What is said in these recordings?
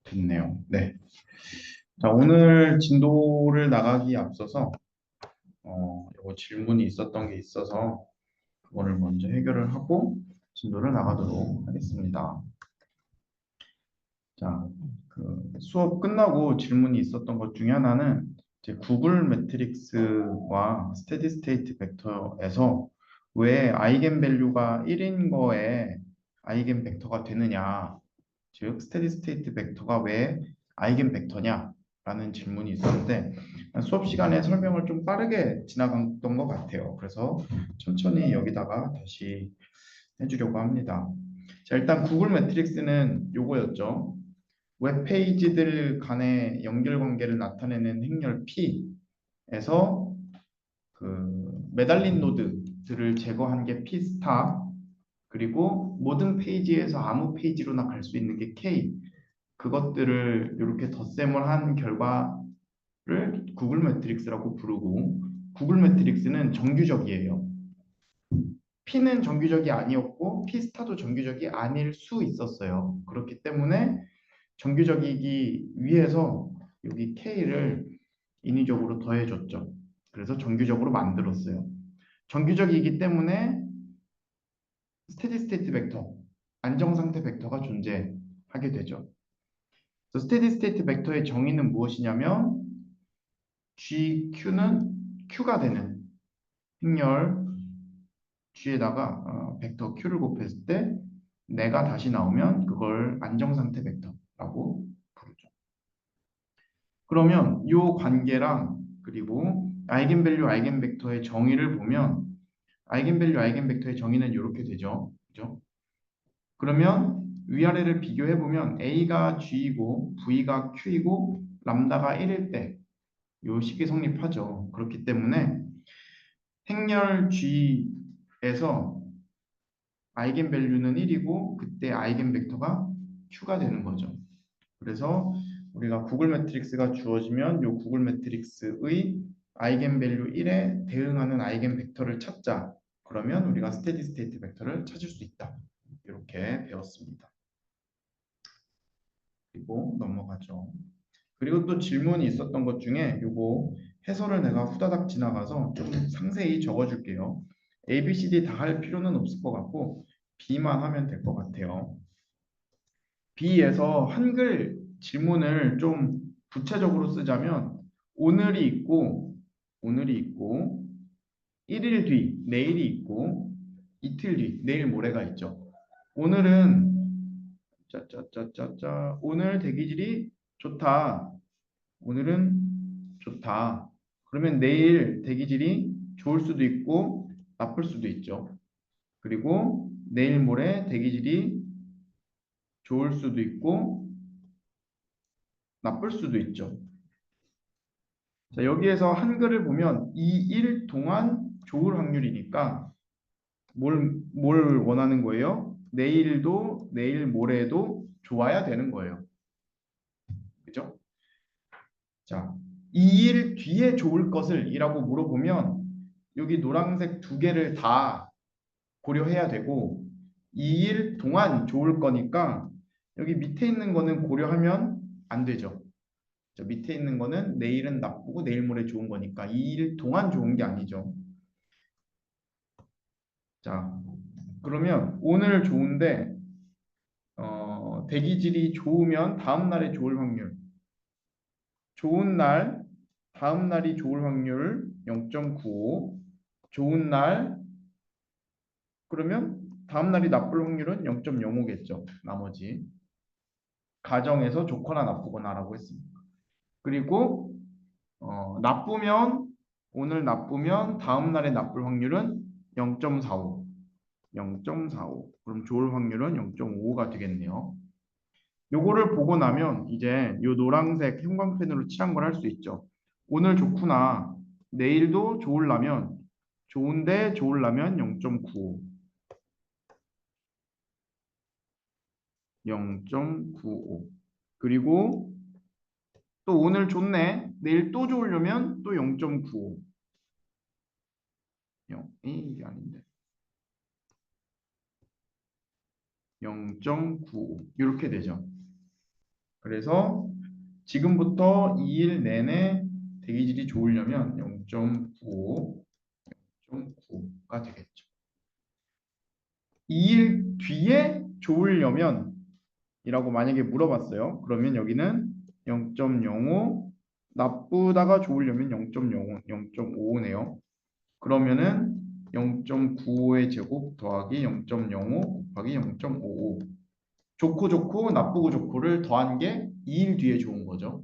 됐네요. 네. 자, 오늘 진도를 나가기에 앞서서 요거 질문이 있었던 게 있어서 그거를 먼저 해결을 하고 진도를 나가도록 하겠습니다. 자, 그 수업 끝나고 질문이 있었던 것 중에 하나는 이제 구글 매트릭스와 스테디 스테이트 벡터에서 왜 아이겐밸류가 1인 거에 아이겐 벡터가 되느냐, 즉 스테디 스테이트 벡터가 왜 아이겐 벡터냐라는 질문이 있었는데 수업 시간에 설명을 좀 빠르게 지나갔던 것 같아요. 그래서 천천히 여기다가 다시 해주려고 합니다. 자, 일단 구글 매트릭스는 요거였죠. 웹페이지들 간의 연결 관계를 나타내는 행렬 P에서 그 매달린 노드들을 제거한 게 P 스타, 그리고 모든 페이지에서 아무 페이지로나 갈 수 있는 게 K, 그것들을 이렇게 덧셈을 한 결과를 구글 매트릭스라고 부르고, 구글 매트릭스는 정규적이에요. P는 정규적이 아니었고 P 스타도 정규적이 아닐 수 있었어요. 그렇기 때문에 정규적이기 위해서 여기 K를 인위적으로 더해줬죠. 그래서 정규적으로 만들었어요. 정규적이기 때문에 스테디 스테이트 벡터, 안정상태 벡터가 존재하게 되죠. 그래서 스테디 스테이트 벡터의 정의는 무엇이냐면 GQ는 Q가 되는 행렬 G에다가 벡터 Q를 곱했을 때 내가 다시 나오면 그걸 안정상태 벡터라고 부르죠. 그러면 이 관계랑 그리고 아이겐밸류 아이겐벡터의 정의를 보면 아이겐밸류 아이겐벡터의 정의는 이렇게 되죠. 그죠? 그러면 위아래를 비교해 보면 A가 G이고 V가 Q이고 람다가 1일 때 이 식이 성립하죠. 그렇기 때문에 행렬 G에서 아이겐밸류는 1이고 그때 아이겐벡터가 Q가 되는 거죠. 그래서 우리가 구글 매트릭스가 주어지면 이 구글 매트릭스의 아이겐밸류 1에 대응하는 아이겐 벡터를 찾자. 그러면 우리가 스테디 스테이트 벡터를 찾을 수 있다. 이렇게 배웠습니다. 그리고 넘어가죠. 그리고 또 질문이 있었던 것 중에 요거 해설을 내가 후다닥 지나가서 좀 상세히 적어줄게요. A, B, C, D 다 할 필요는 없을 것 같고 B만 하면 될 것 같아요. B에서 한글 질문을 좀 구체적으로 쓰자면 오늘이 있고 1일 뒤, 내일이 있고 이틀 뒤, 내일 모레가 있죠. 오늘은 짜짜짜짜짜 오늘 대기질이 좋다. 오늘은 좋다. 그러면 내일 대기질이 좋을 수도 있고 나쁠 수도 있죠. 그리고 내일 모레 대기질이 좋을 수도 있고 나쁠 수도 있죠. 자, 여기에서 한글을 보면 이 일 동안 좋을 확률이니까 뭘 원하는 거예요? 내일도 내일 모레도 좋아야 되는 거예요. 그죠? 자, 이 일 뒤에 좋을 것을 이라고 물어보면 여기 노란색 두 개를 다 고려해야 되고 이 일 동안 좋을 거니까 여기 밑에 있는 거는 고려하면 안 되죠. 저 밑에 있는 거는 내일은 나쁘고 내일 모레 좋은 거니까 이 일 동안 좋은 게 아니죠. 자, 그러면 오늘 좋은데 대기질이 좋으면 다음 날에 좋을 확률. 좋은 날, 다음 날이 좋을 확률 0.95. 좋은 날, 그러면 다음 날이 나쁠 확률은 0.05겠죠. 나머지. 가정에서 좋거나 나쁘거나라고 했습니다. 그리고 나쁘면 오늘 나쁘면 다음 날에 나쁠 확률은 0.45. 0.45. 그럼 좋을 확률은 0.55가 되겠네요. 요거를 보고 나면 이제 요 노란색 형광펜으로 칠한 걸 할 수 있죠. 오늘 좋구나. 내일도 좋으려면 좋은데 좋으려면 0.95. 0.95. 그리고 또 오늘 좋네. 내일 또 좋으려면 또 0.95. 이게 아닌데. 0.95. 이렇게 되죠. 그래서 지금부터 2일 내내 대기질이 좋으려면 0.95, 0.9가 되겠죠. 2일 뒤에 좋으려면 이라고 만약에 물어봤어요. 그러면 여기는 0.05, 나쁘다가 좋으려면 0.05, 0.55네요. 그러면은 0.95의 제곱 더하기 0.05 곱하기 0.55. 좋고 좋고 나쁘고 좋고를 더한 게 2일 뒤에 좋은 거죠.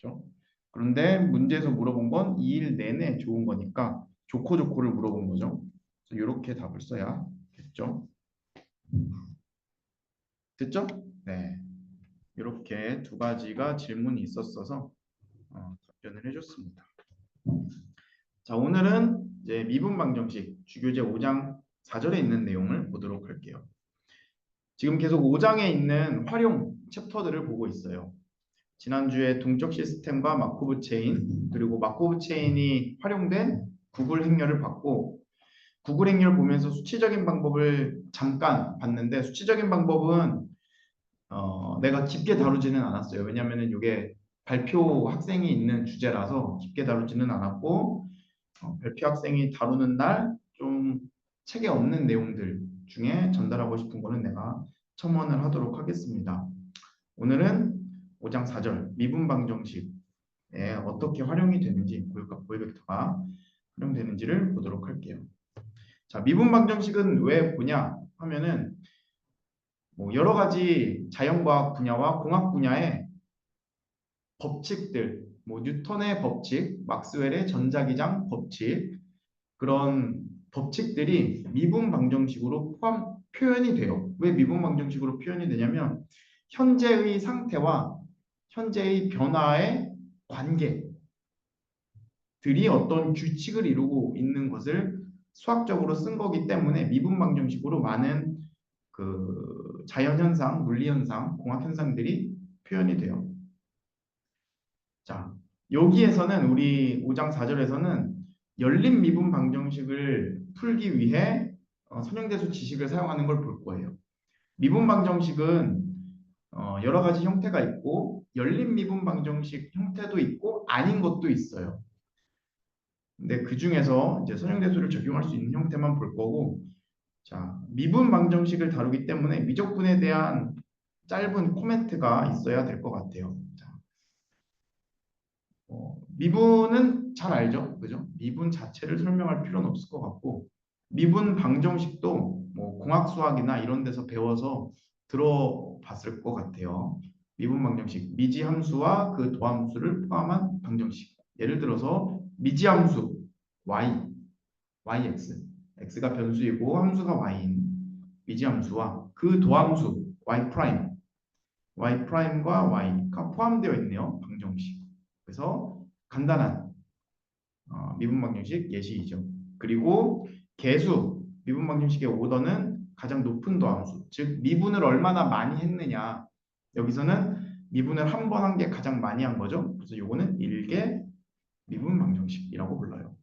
그렇죠? 그런데 문제에서 물어본 건 2일 내내 좋은 거니까 좋고 좋고를 물어본 거죠. 이렇게 답을 써야겠죠. 됐죠? 네. 이렇게 두 가지가 질문이 있었어서 답변을 해줬습니다. 자, 오늘은 이제 미분 방정식 주교재 5장 4절에 있는 내용을 보도록 할게요. 지금 계속 5장에 있는 활용 챕터들을 보고 있어요. 지난주에 동적 시스템과 마코브 체인, 그리고 마코브 체인이 활용된 구글 행렬을 봤고, 구글 행렬 보면서 수치적인 방법을 잠깐 봤는데, 수치적인 방법은 내가 깊게 다루지는 않았어요. 왜냐하면 이게 발표 학생이 있는 주제라서 깊게 다루지는 않았고, 발표 학생이 다루는 날 좀 책에 없는 내용들 중에 전달하고 싶은 거는 내가 첨언을 하도록 하겠습니다. 오늘은 5장 4절 미분 방정식에 어떻게 활용이 되는지 고유 벡터가 활용되는지를 보도록 할게요. 자, 미분 방정식은 왜 보냐 하면은 뭐 여러 가지 자연과학 분야와 공학 분야의 법칙들, 뭐 뉴턴의 법칙, 막스웰의 전자기장 법칙, 그런 법칙들이 미분 방정식으로 표현이 돼요. 왜 미분 방정식으로 표현이 되냐면 현재의 상태와 현재의 변화의 관계들이 어떤 규칙을 이루고 있는 것을 수학적으로 쓴 거기 때문에 미분 방정식으로 많은 그 자연현상, 물리현상, 공학현상들이 표현이 돼요. 자, 여기에서는 우리 5장 4절에서는 열린 미분 방정식을 풀기 위해 선형대수 지식을 사용하는 걸 볼 거예요. 미분 방정식은 여러 가지 형태가 있고 열린 미분 방정식 형태도 있고 아닌 것도 있어요. 근데 그 중에서 이제 선형대수를 적용할 수 있는 형태만 볼 거고, 자, 미분 방정식을 다루기 때문에 미적분에 대한 짧은 코멘트가 있어야 될 것 같아요. 자, 미분은 잘 알죠? 그죠? 미분 자체를 설명할 필요는 없을 것 같고, 미분 방정식도 뭐 공학 수학이나 이런 데서 배워서 들어봤을 것 같아요. 미분 방정식, 미지함수와 그 도함수를 포함한 방정식. 예를 들어서 미지함수 y, yx, x가 변수이고 함수가 y인 미지함수와 그 도함수 y 프라임, y 프라임과 y가 포함되어 있네요. 방정식. 그래서 간단한 미분 방정식 예시이죠. 그리고 개수, 미분 방정식의 오더는 가장 높은 도함수, 즉 미분을 얼마나 많이 했느냐. 여기서는 미분을 한 번 한 게 가장 많이 한 거죠. 그래서 요거는 일개 미분 방정식이라고 불러요.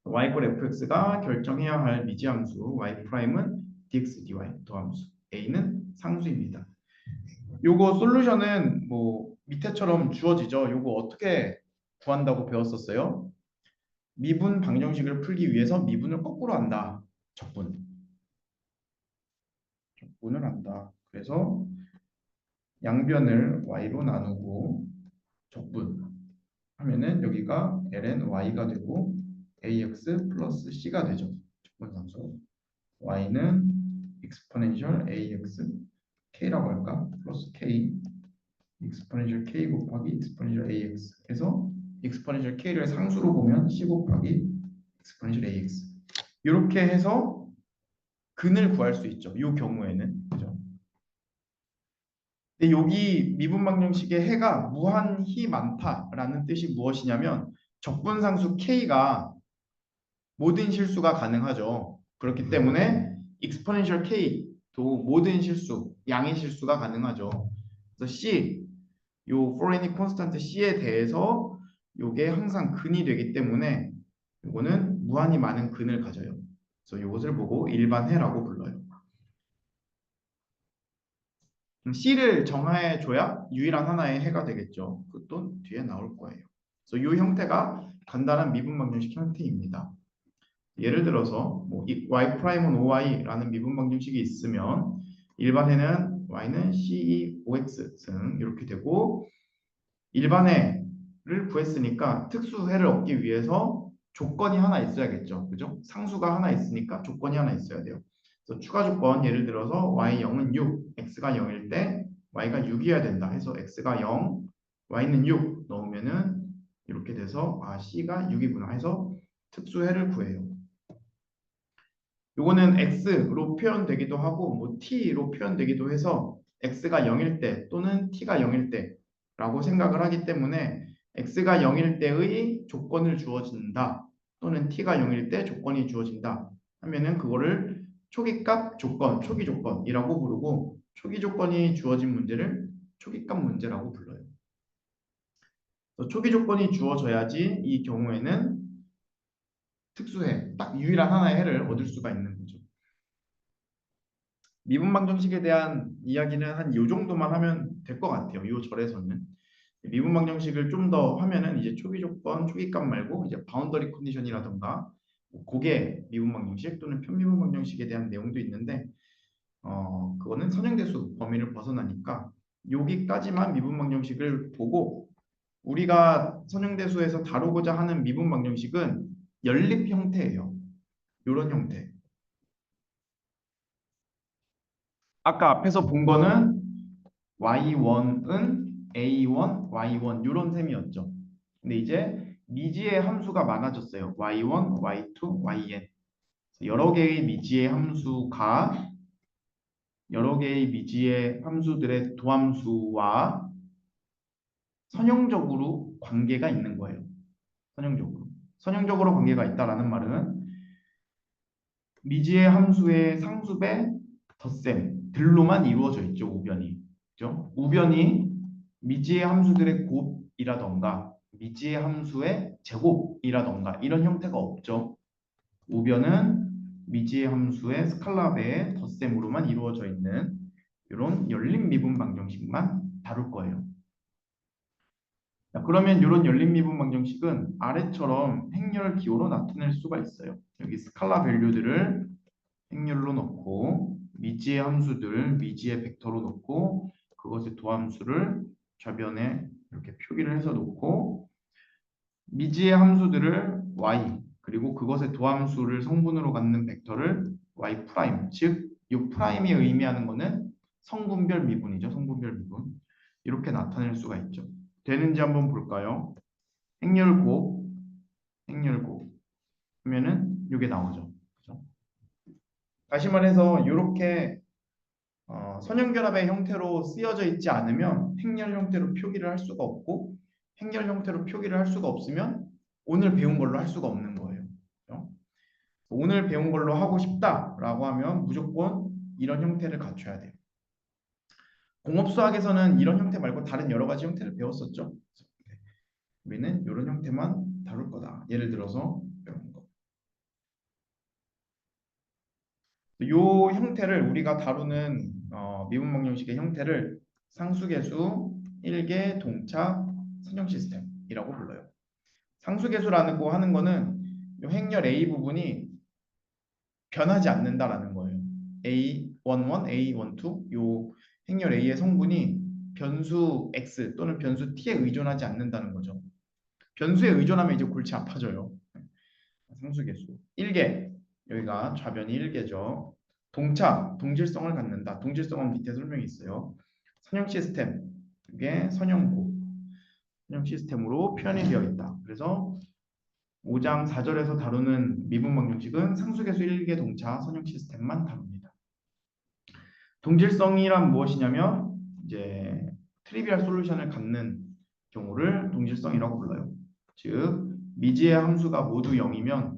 y 꼴 fx가 결정해야 할 미지함수 y 프라임은 dx dy 도함수, a는 상수입니다. 요거 솔루션은 뭐 밑에처럼 주어지죠. 요거 어떻게 구한다고 배웠었어요? 미분 방정식을 풀기 위해서 미분을 거꾸로 한다. 적분을 한다. 그래서 양변을 y로 나누고 적분 하면은 여기가 ln y가 되고 ax 플러스 c가 되죠. 적분상수. y는 exponential ax k라고 할까? 플러스 k exponential k 곱하기 exponential ax 해서 exponential k를 상수로 보면 c 곱하기 exponential ax 이렇게 해서 근을 구할 수 있죠. 이 경우에는 그죠? 근데 여기 미분 방정식의 해가 무한히 많다라는 뜻이 무엇이냐면 적분상수 k가 모든 실수가 가능하죠. 그렇기 때문에 exponential k도 모든 실수, 양의 실수가 가능하죠. 그래서 c, 요 foreign constant c에 대해서 요게 항상 근이 되기 때문에 요거는 무한히 많은 근을 가져요. 그래서 이것을 보고 일반해라고 불러요. C를 정해 줘야 유일한 하나의 해가 되겠죠. 그것도 뒤에 나올 거예요. 그래서 이 형태가 간단한 미분 방정식 형태입니다. 예를 들어서 뭐 y 프라임은 5y라는 미분 방정식이 있으면 일반해는 y는 CE5x 등 이렇게 되고, 일반해를 구했으니까 특수해를 얻기 위해서 조건이 하나 있어야겠죠. 그죠? 상수가 하나 있으니까 조건이 하나 있어야 돼요. 그래서 추가 조건, 예를 들어서 y 0은 6, x가 0일 때 y가 6이어야 된다 해서 x가 0, y는 6 넣으면은 이렇게 돼서 c가 6이구나 해서 특수해를 구해요. 요거는 x로 표현되기도 하고 뭐 t로 표현되기도 해서 x가 0일 때 또는 t가 0일 때라고 생각을 하기 때문에 x가 0일 때의 조건을 주어진다 또는 t가 0일 때 조건이 주어진다 하면은 그거를 초기값 조건, 초기 조건이라고 부르고, 초기 조건이 주어진 문제를 초기값 문제라고 불러요. 그래서 초기 조건이 주어져야지 이 경우에는 특수해, 딱 유일한 하나의 해를 얻을 수가 있는 거죠. 미분 방정식에 대한 이야기는 한 요 정도만 하면 될 것 같아요. 요 절에서는. 미분 방정식을 좀 더 하면은 이제 초기 조건, 초기값 말고 이제 바운더리 컨디션이라던가 고개 미분 방정식 또는 편미분 방정식에 대한 내용도 있는데, 그거는 선형대수 범위를 벗어나니까 여기까지만 미분 방정식을 보고, 우리가 선형대수에서 다루고자 하는 미분 방정식은 연립 형태예요. 이런 형태. 아까 앞에서 본 거는 y1은 a1, y1 이런 셈이었죠. 근데 이제 미지의 함수가 많아졌어요. y1, y2, yn. 여러 개의 미지의 함수가 여러 개의 미지의 함수들의 도함수와 선형적으로 관계가 있는 거예요. 선형적으로. 선형적으로 관계가 있다라는 말은 미지의 함수의 상수배 덧셈들로만 이루어져 있죠. 우변이. 그죠? 우변이 미지의 함수들의 곱이라던가 미지의 함수의 제곱이라던가 이런 형태가 없죠. 우변은 미지의 함수의 스칼라배의 덧셈으로만 이루어져 있는 이런 열린 미분 방정식만 다룰 거예요. 자, 그러면 이런 열린 미분 방정식은 아래처럼 행렬 기호로 나타낼 수가 있어요. 여기 스칼라 밸류들을 행렬로 넣고 미지의 함수들 미지의 벡터로 넣고 그것의 도함수를 좌변에 이렇게 표기를 해서 놓고, 미지의 함수들을 y 그리고 그것의 도함수를 성분으로 갖는 벡터를 y 프라임, 즉 이 프라임이 의미하는 것은 성분별 미분이죠. 성분별 미분. 이렇게 나타낼 수가 있죠. 되는지 한번 볼까요? 행렬곱 행렬곱 하면은 이게 나오죠. 그죠? 다시 말해서 이렇게 선형결합의 형태로 쓰여져 있지 않으면 행렬 형태로 표기를 할 수가 없고, 행렬 형태로 표기를 할 수가 없으면 오늘 배운 걸로 할 수가 없는 거예요. 그죠? 오늘 배운 걸로 하고 싶다라고 하면 무조건 이런 형태를 갖춰야 돼요. 공업수학에서는 이런 형태 말고 다른 여러 가지 형태를 배웠었죠. 우리는 이런 형태만 다룰 거다. 예를 들어서 이런 거. 이 형태를 우리가 다루는 미분 방정식의 형태를 상수계수, 일계, 동차, 선형 시스템이라고 불러요. 상수계수라는 거 하는 거는 이 행렬 A 부분이 변하지 않는다라는 거예요. A11, A12 요 행렬 A의 성분이 변수 X 또는 변수 T에 의존하지 않는다는 거죠. 변수에 의존하면 이제 골치 아파져요. 상수계수. 일계, 여기가 좌변이 일계죠. 동차, 동질성을 갖는다. 동질성은 밑에 설명이 있어요. 선형 시스템, 이게 선형고, 선형 시스템으로 표현이 되어 있다. 그래서 5장 4절에서 다루는 미분 방정식은 상수계수 일계 동차 선형 시스템만 다룹니다. 동질성이란 무엇이냐면 이제 트리비얼 솔루션을 갖는 경우를 동질성이라고 불러요. 즉 미지의 함수가 모두 0이면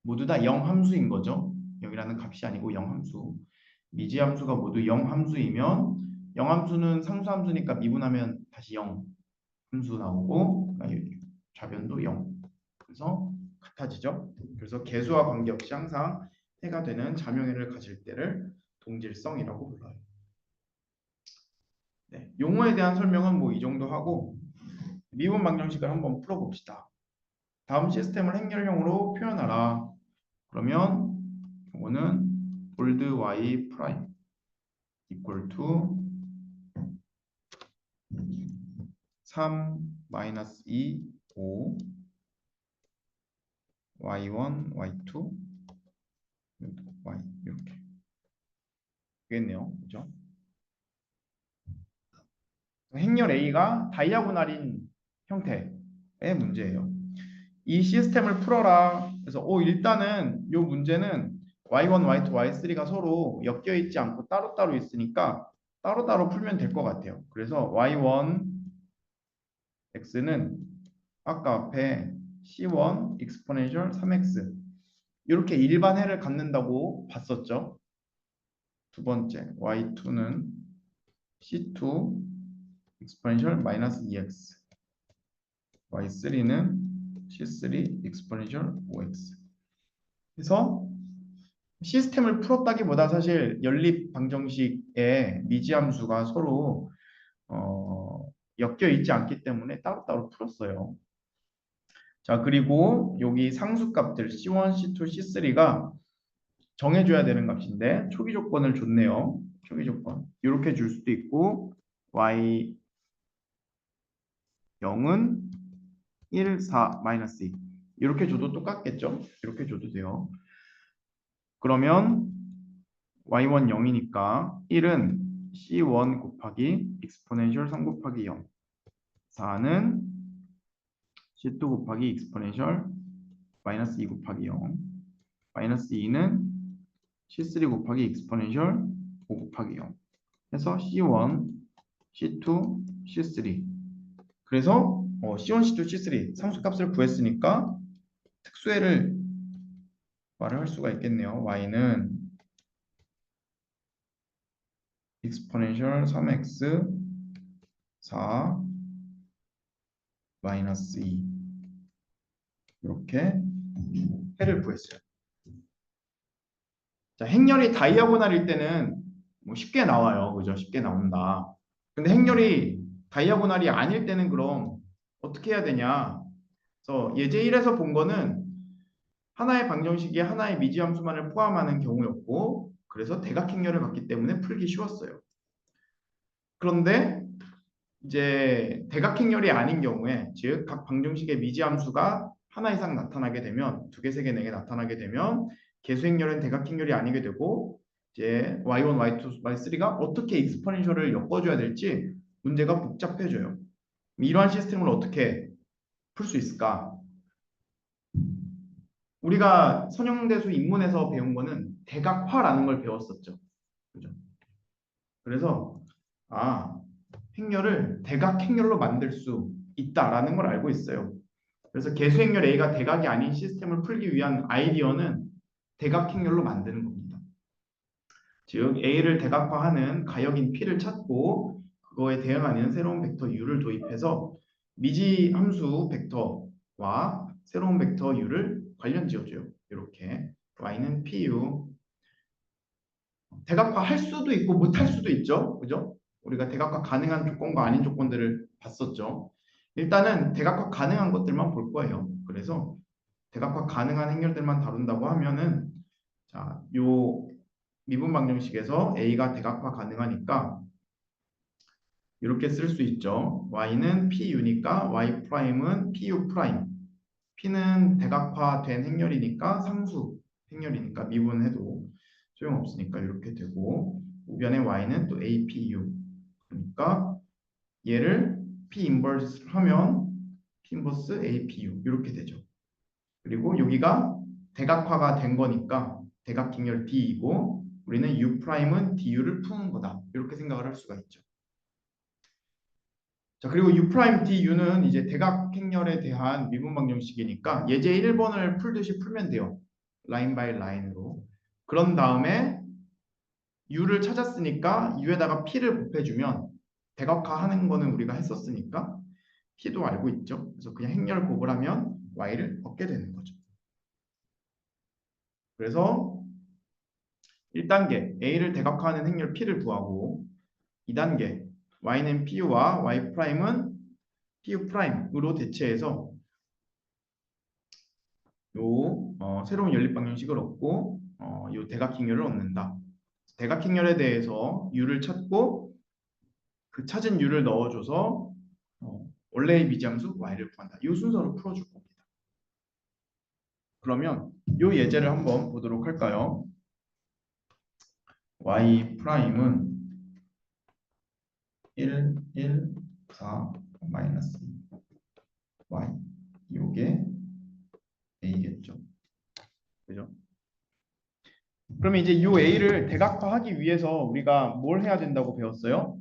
모두 다 0함수인 거죠. 0이라는 값이 아니고 0함수. 미지 함수가 모두 0함수이면 0함수는 상수함수니까 미분하면 다시 0함수 나오고 좌변도 0. 그래서 같아지죠. 그래서 개수와 관계없이 항상 해가 되는 자명해를 가질 때를 동질성이라고 불러요. 네, 용어에 대한 설명은 뭐 이 정도 하고 미분 방정식을 한번 풀어봅시다. 다음 시스템을 행렬형으로 표현하라. 그러면 이거는 볼드 y 프라임 equal to 3 마이너스 2 5 y1 y2 y 이렇게 되겠네요. 그죠? 행렬 A가 다이아고날인 형태의 문제예요. 이 시스템을 풀어라. 그래서 일단은 이 문제는 y1, y2, y3가 서로 엮여 있지 않고 따로따로 있으니까 따로따로 풀면 될 것 같아요. 그래서 y1 x는 아까 앞에 c1 exponential 3x 이렇게 일반해를 갖는다고 봤었죠. 두 번째 y2는 c2 exponential 마이너스 2x y3는 c3 exponential 5x 그래서 시스템을 풀었다기보다 사실 연립 방정식의 미지함수가 서로 엮여 있지 않기 때문에 따로따로 풀었어요. 자, 그리고 여기 상수값들 C1, C2, C3가 정해줘야 되는 값인데 초기 조건을 줬네요. 초기 조건. 이렇게 줄 수도 있고 y 0은 1, 4, 마이너스 2 이렇게 줘도 똑같겠죠? 이렇게 줘도 돼요. 그러면 y1 0이니까 1은 c1 곱하기 exponential 3 곱하기 0 4는 c2 곱하기 exponential 마이너스 2 곱하기 0 마이너스 2는 c3 곱하기 exponential 5 곱하기 0 해서 c1, c2, c3 그래서 c1, c2, c3 상수값을 구했으니까 특수해를 말을 할 수가 있겠네요. y는 exponential 3x 4 마이너스 2 이렇게 해를 구했어요. 자, 행렬이 다이아고날일 때는 뭐 쉽게 나와요. 그죠? 쉽게 나온다. 근데 행렬이 다이아고날이 아닐 때는 그럼 어떻게 해야 되냐? 그래서 예제 1에서 본 거는 하나의 방정식이 하나의 미지함수만을 포함하는 경우였고 그래서 대각행렬을 갖기 때문에 풀기 쉬웠어요. 그런데 이제 대각행렬이 아닌 경우에 즉 각 방정식의 미지함수가 하나 이상 나타나게 되면 두 개, 세 개, 네 개 나타나게 되면 개수행렬은 대각행렬이 아니게 되고 이제 y1, y2, y3가 어떻게 익스포넨셜을 엮어줘야 될지 문제가 복잡해져요. 이러한 시스템을 어떻게 풀 수 있을까? 우리가 선형대수 입문에서 배운 거는 대각화라는 걸 배웠었죠. 그죠? 그래서 행렬을 대각행렬로 만들 수 있다라는 걸 알고 있어요. 그래서 개수행렬 A가 대각이 아닌 시스템을 풀기 위한 아이디어는 대각행렬로 만드는 겁니다. 즉 A를 대각화하는 가역인 P를 찾고 그거에 대응하는 새로운 벡터 U를 도입해서 미지 함수 벡터와 새로운 벡터 U를 관련 지어줘요. 이렇게 y는 PU 대각화 할 수도 있고 못 할 수도 있죠. 그죠? 우리가 대각화 가능한 조건과 아닌 조건들을 봤었죠. 일단은 대각화 가능한 것들만 볼 거예요. 그래서 대각화 가능한 행렬들만 다룬다고 하면은 자, 요 미분 방정식에서 A가 대각화 가능하니까 이렇게 쓸 수 있죠. y는 PU니까 y 프라임은 PU 프라임. P는 대각화된 행렬이니까 상수 행렬이니까 미분해도 소용없으니까 이렇게 되고 우변의 y는 또 APU 그러니까 얘를 P 인버스를 하면 P 인버스 APU 이렇게 되죠. 그리고 여기가 대각화가 된 거니까 대각행렬 D이고 우리는 U'은 DU를 푸는 거다. 이렇게 생각을 할 수가 있죠. 자, 그리고 U'Du는 이제 대각행렬에 대한 미분 방정식이니까 예제 1번을 풀듯이 풀면 돼요. 라인 바이 라인으로. 그런 다음에 U를 찾았으니까 U에다가 P를 곱해주면 대각화하는 거는 우리가 했었으니까 P도 알고 있죠. 그래서 그냥 행렬 곱을 하면 Y를 얻게 되는 거죠. 그래서 1단계 A를 대각화하는 행렬 P를 구하고 2단계 y는 pu와 y 프라임은 pu 프라임으로 대체해서 새로운 연립 방정식을 얻고 요 대각행렬을 얻는다. 대각행렬에 대해서 u를 찾고 그 찾은 u를 넣어줘서 원래의 미지함수 y를 구한다. 이 순서로 풀어줄 겁니다. 그러면 요 예제를 한번 보도록 할까요? y 프라임은 1, 1, 4, 마이너스 2, y 요게 a겠죠. 그죠? 그러면 이제 이 a를 대각화하기 위해서 우리가 뭘 해야 된다고 배웠어요?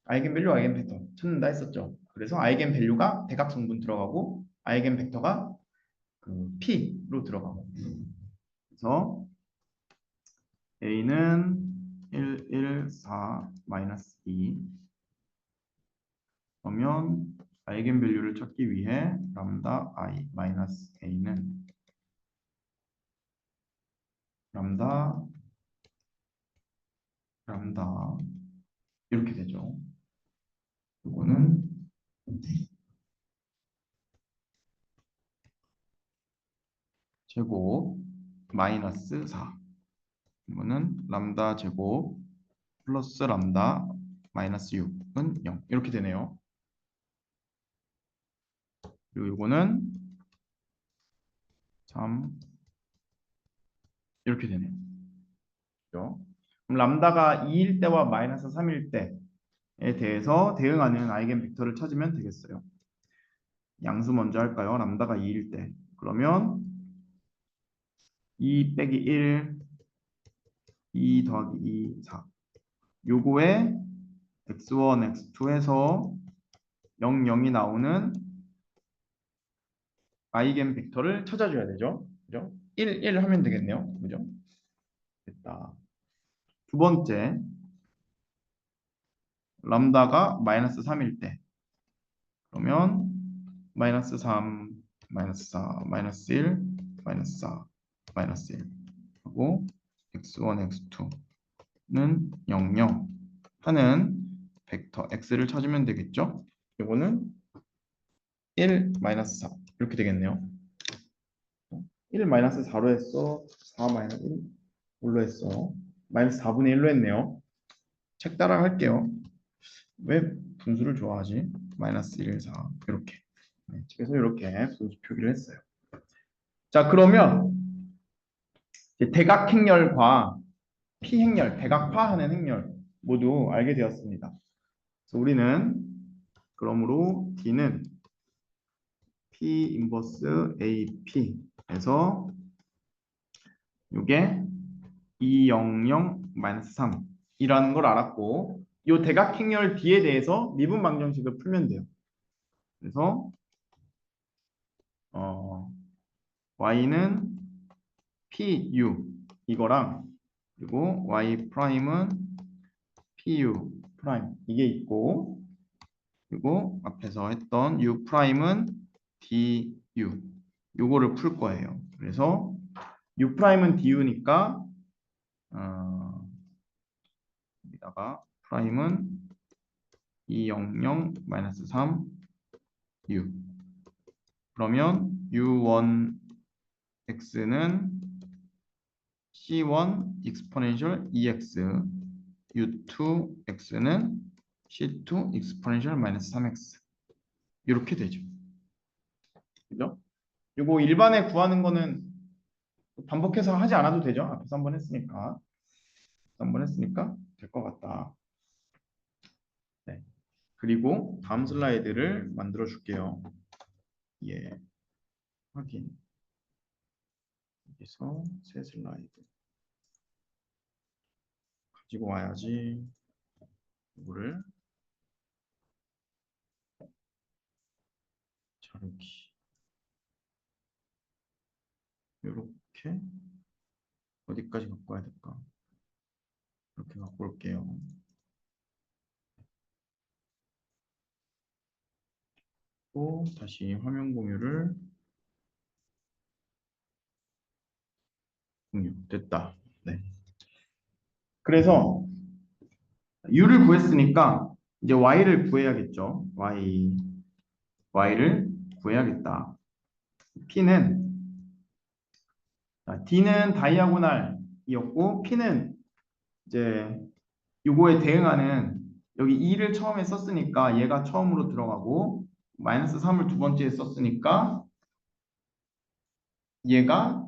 아이겐밸류, 아이겐벡터 찾는다 했었죠. 그래서 아이겐밸류가 대각성분 들어가고 아이겐벡터가 그 p로 들어가고. 그래서 a는 1, 1, 4, 마이너스 2. 그러면 아이겐밸류를 찾기 위해 람다 i 마이너스 a는 람다 이렇게 되죠. 이거는 제곱 마이너스 4. 이거는 람다 제곱 플러스 람다 마이너스 6은 0 이렇게 되네요. 그리고 이거는 3 이렇게 되네요. 그렇죠? 그럼 람다가 2일 때와 마이너스 3일 때에 대해서 대응하는 아이겐 벡터를 찾으면 되겠어요. 양수 먼저 할까요? 람다가 2일 때. 그러면 2 빼기 1, 2 더하기 2, 4. 요거에 x1, x2에서 0, 0이 나오는 아이겐 벡터를 찾아줘야 되죠. 그죠? 1, 1 하면 되겠네요. 그죠? 됐다. 두 번째, 람다가 마이너스 3일 때. 그러면 마이너스 3, 마이너스 4, 마이너스 1, 마이너스 4, 마이너스 1 하고 x1, x2는 0, 0 하는 벡터 x를 찾으면 되겠죠? 이거는 1, 마이너스 4 이렇게 되겠네요. 1 마이너스 4로 했어. 4 마이너스 1 뭘로 했어? 마이너스 4분의 1로 했네요. 책 따라 할게요. 왜 분수를 좋아하지? 마이너스 1, 4 이렇게. 네, 그래서 이렇게 분수 표기를 했어요. 자, 그러면 이제 대각행렬과 피행렬, 대각화하는 행렬 모두 알게 되었습니다. 그래서 우리는 그러므로 D는 P 인버스 AP에서 이게 200-3이라는 걸 알았고 이 대각행렬 D에 대해서 미분 방정식을 풀면 돼요. 그래서 Y는 PU 이거랑 그리고 Y 프라임은 PU 프라임 이게 있고 그리고 앞에서 했던 U 프라임은 DU 요거를 풀 거예요. 그래서 U 프라임은 DU니까 여기다가 프라임은 200-3 U 그러면 U1x는 C1 exponential EX U2x는 C2 exponential 마이너스 3x 이렇게 되죠. 그죠? 이거 일반에 구하는 거는 반복해서 하지 않아도 되죠. 앞에서 한번 했으니까. 될 것 같다. 네. 그리고 다음 슬라이드를 만들어 줄게요. 예. 확인. 여기서 새 슬라이드 가지고 와야지. 이거를 자르기. 이렇게 어디까지 갖고 와야 될까? 이렇게 갖고 올게요. 또 다시 화면 공유를 공유 됐다. 네. 그래서 u를 구했으니까 이제 y를 구해야겠죠. y를 구해야겠다. p는 d는 다이아고날이었고 p는 이제 요거에 대응하는 여기 2를 처음에 썼으니까 얘가 처음으로 들어가고 마이너스 3을 두 번째에 썼으니까 얘가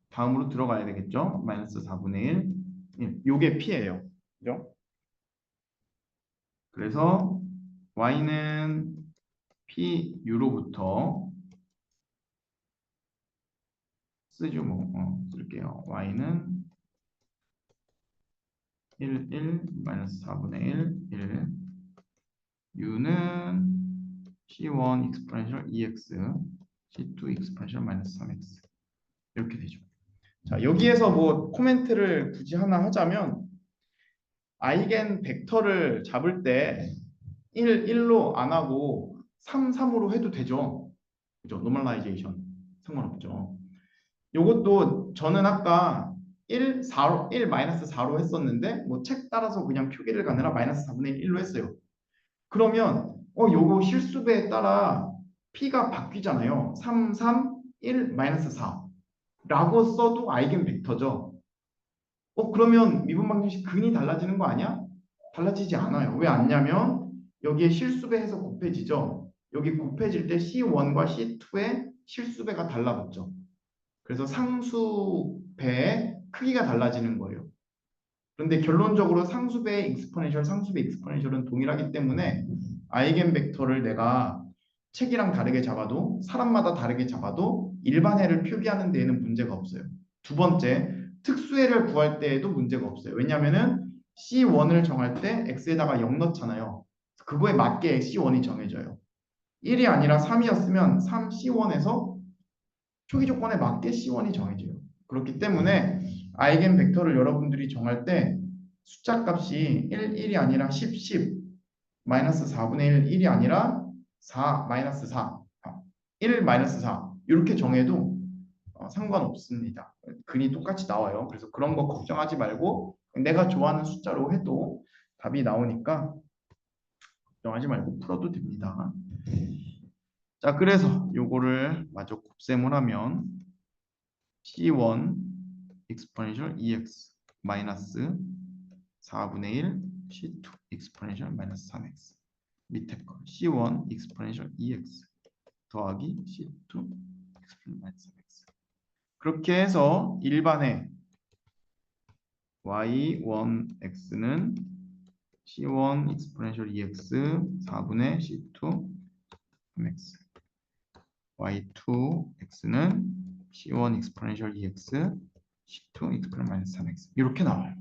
다음으로 들어가야 되겠죠. 마이너스 4분의 1. 요게 p예요. 그죠? 그래서 y는 pu로부터 쓰죠. 뭐 쓸게요. y는 1 마이너스 4분의 1 u는 c1 exponential ex c2 exponential 마이너스 3x 이렇게 되죠. 자, 여기에서 뭐 코멘트를 굳이 하나 하자면 아이겐 벡터를 잡을 때 1로 안 하고 3으로 해도 되죠. 그죠? 노멀라이제이션 상관없죠. 요것도 저는 아까 1 마이너스 4로 했었는데 뭐 책 따라서 그냥 표기를 가느라 마이너스 4분의 1로 했어요. 그러면 요거 실수배에 따라 p가 바뀌잖아요. 1 마이너스 4라고 써도 아이겐 벡터죠. 그러면 미분 방정식 근이 달라지는 거 아니야? 달라지지 않아요. 왜 않냐면 여기에 실수배해서 곱해지죠. 여기 곱해질 때 C1과 C2의 실수배가 달라붙죠. 그래서 상수배의 크기가 달라지는 거예요. 그런데 결론적으로 상수배의 익스포넨셜, 상수배 익스포넨셜은 동일하기 때문에 아이겐 벡터를 내가 책이랑 다르게 잡아도 사람마다 다르게 잡아도 일반해를 표기하는 데에는 문제가 없어요. 두 번째, 특수해를 구할 때에도 문제가 없어요. 왜냐하면은 C1을 정할 때 X에다가 0 넣잖아요. 그거에 맞게 C1이 정해져요. 1이 아니라 3이었으면 3C1에서 표기 조건에 맞게 C1이 정해져요. 그렇기 때문에 아이겐 벡터를 여러분들이 정할 때 숫자 값이 1이 아니라 10, 마이너스 4분의 1이 아니라 4, 마이너스 4, 1, 마이너스 4 이렇게 정해도 상관없습니다. 근이 똑같이 나와요. 그래서 그런 거 걱정하지 말고 내가 좋아하는 숫자로 해도 답이 나오니까 걱정하지 말고 풀어도 됩니다. 자, 그래서 요거를 마저 곱셈을 하면 C1 exponential EX 마이너스 4분의 1 C2 exponential 마이너스 3X 밑에 거 C1 exponential EX 더하기 C2 exponential 마이너스 3X 그렇게 해서 일반의 Y1X는 C1 exponential EX 4분의 C2 3X Y2X는 C1 exponential EX C2 exponential 마이너스 3X 이렇게 나와요.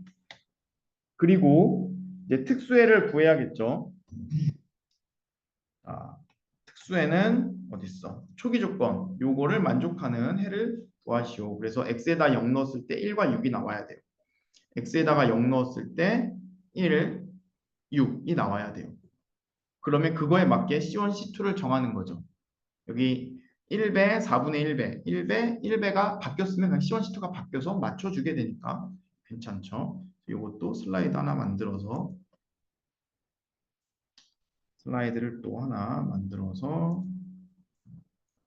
그리고 이제 특수해를 구해야겠죠. 특수해는 어디 있어? 초기 조건 요거를 만족하는 해를 구하시오. 그래서 x에다 0 넣었을 때 1과 6이 나와야 돼요. x에다가 0 넣었을 때 1, 6이 나와야 돼요. 그러면 그거에 맞게 C1, C2를 정하는 거죠. 여기 1배, 4분의 1배, 1배가 바뀌었으면 그냥 C1, C2가 바뀌어서 맞춰주게 되니까 괜찮죠. 이것도 슬라이드 하나 만들어서 슬라이드를 또 하나 만들어서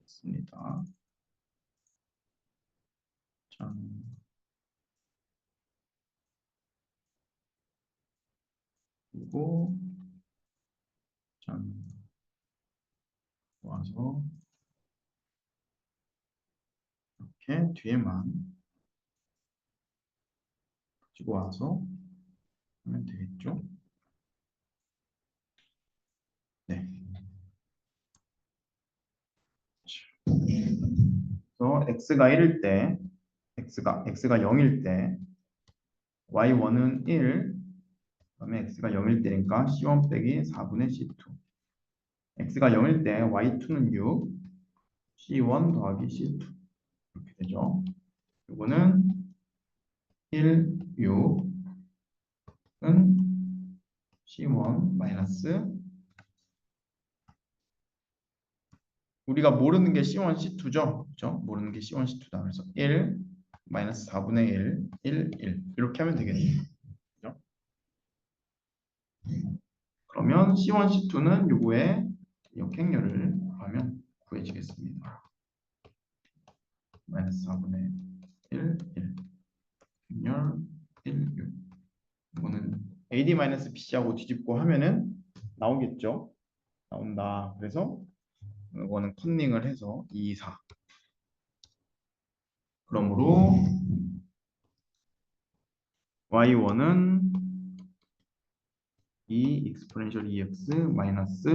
했습니다. 자, 그리고 짠 와서 이렇게 뒤에만 가지고 와서 하면 되겠죠. 네. 그래서 x가 1일 때 x가 0일 때 y1은 1 그다음에 x가 0일 때니까 c1 빼기 4분의 c2 x가 0일 때 y2는 6 c1 더하기 c2 이렇게 되죠. 이거는 1, 6은 c1 마이너스 우리가 모르는 게 C1, C2죠. 그렇죠? 모르는 게 C1, C2다. 그래서 1 마이너스 4분의 1 이렇게 하면 되겠네요. 그죠? 그러면 C1, C2는 요거의 역행렬을 하면 구해지겠습니다. 마이너스 4분의 1, 1. 행렬 1, 6. 이거는 AD-BC하고 뒤집고 하면은 나오겠죠? 나온다. 그래서 이거는 컨닝을 해서 2, 4. 그러므로 y1은 2 exponential 2x 마이너스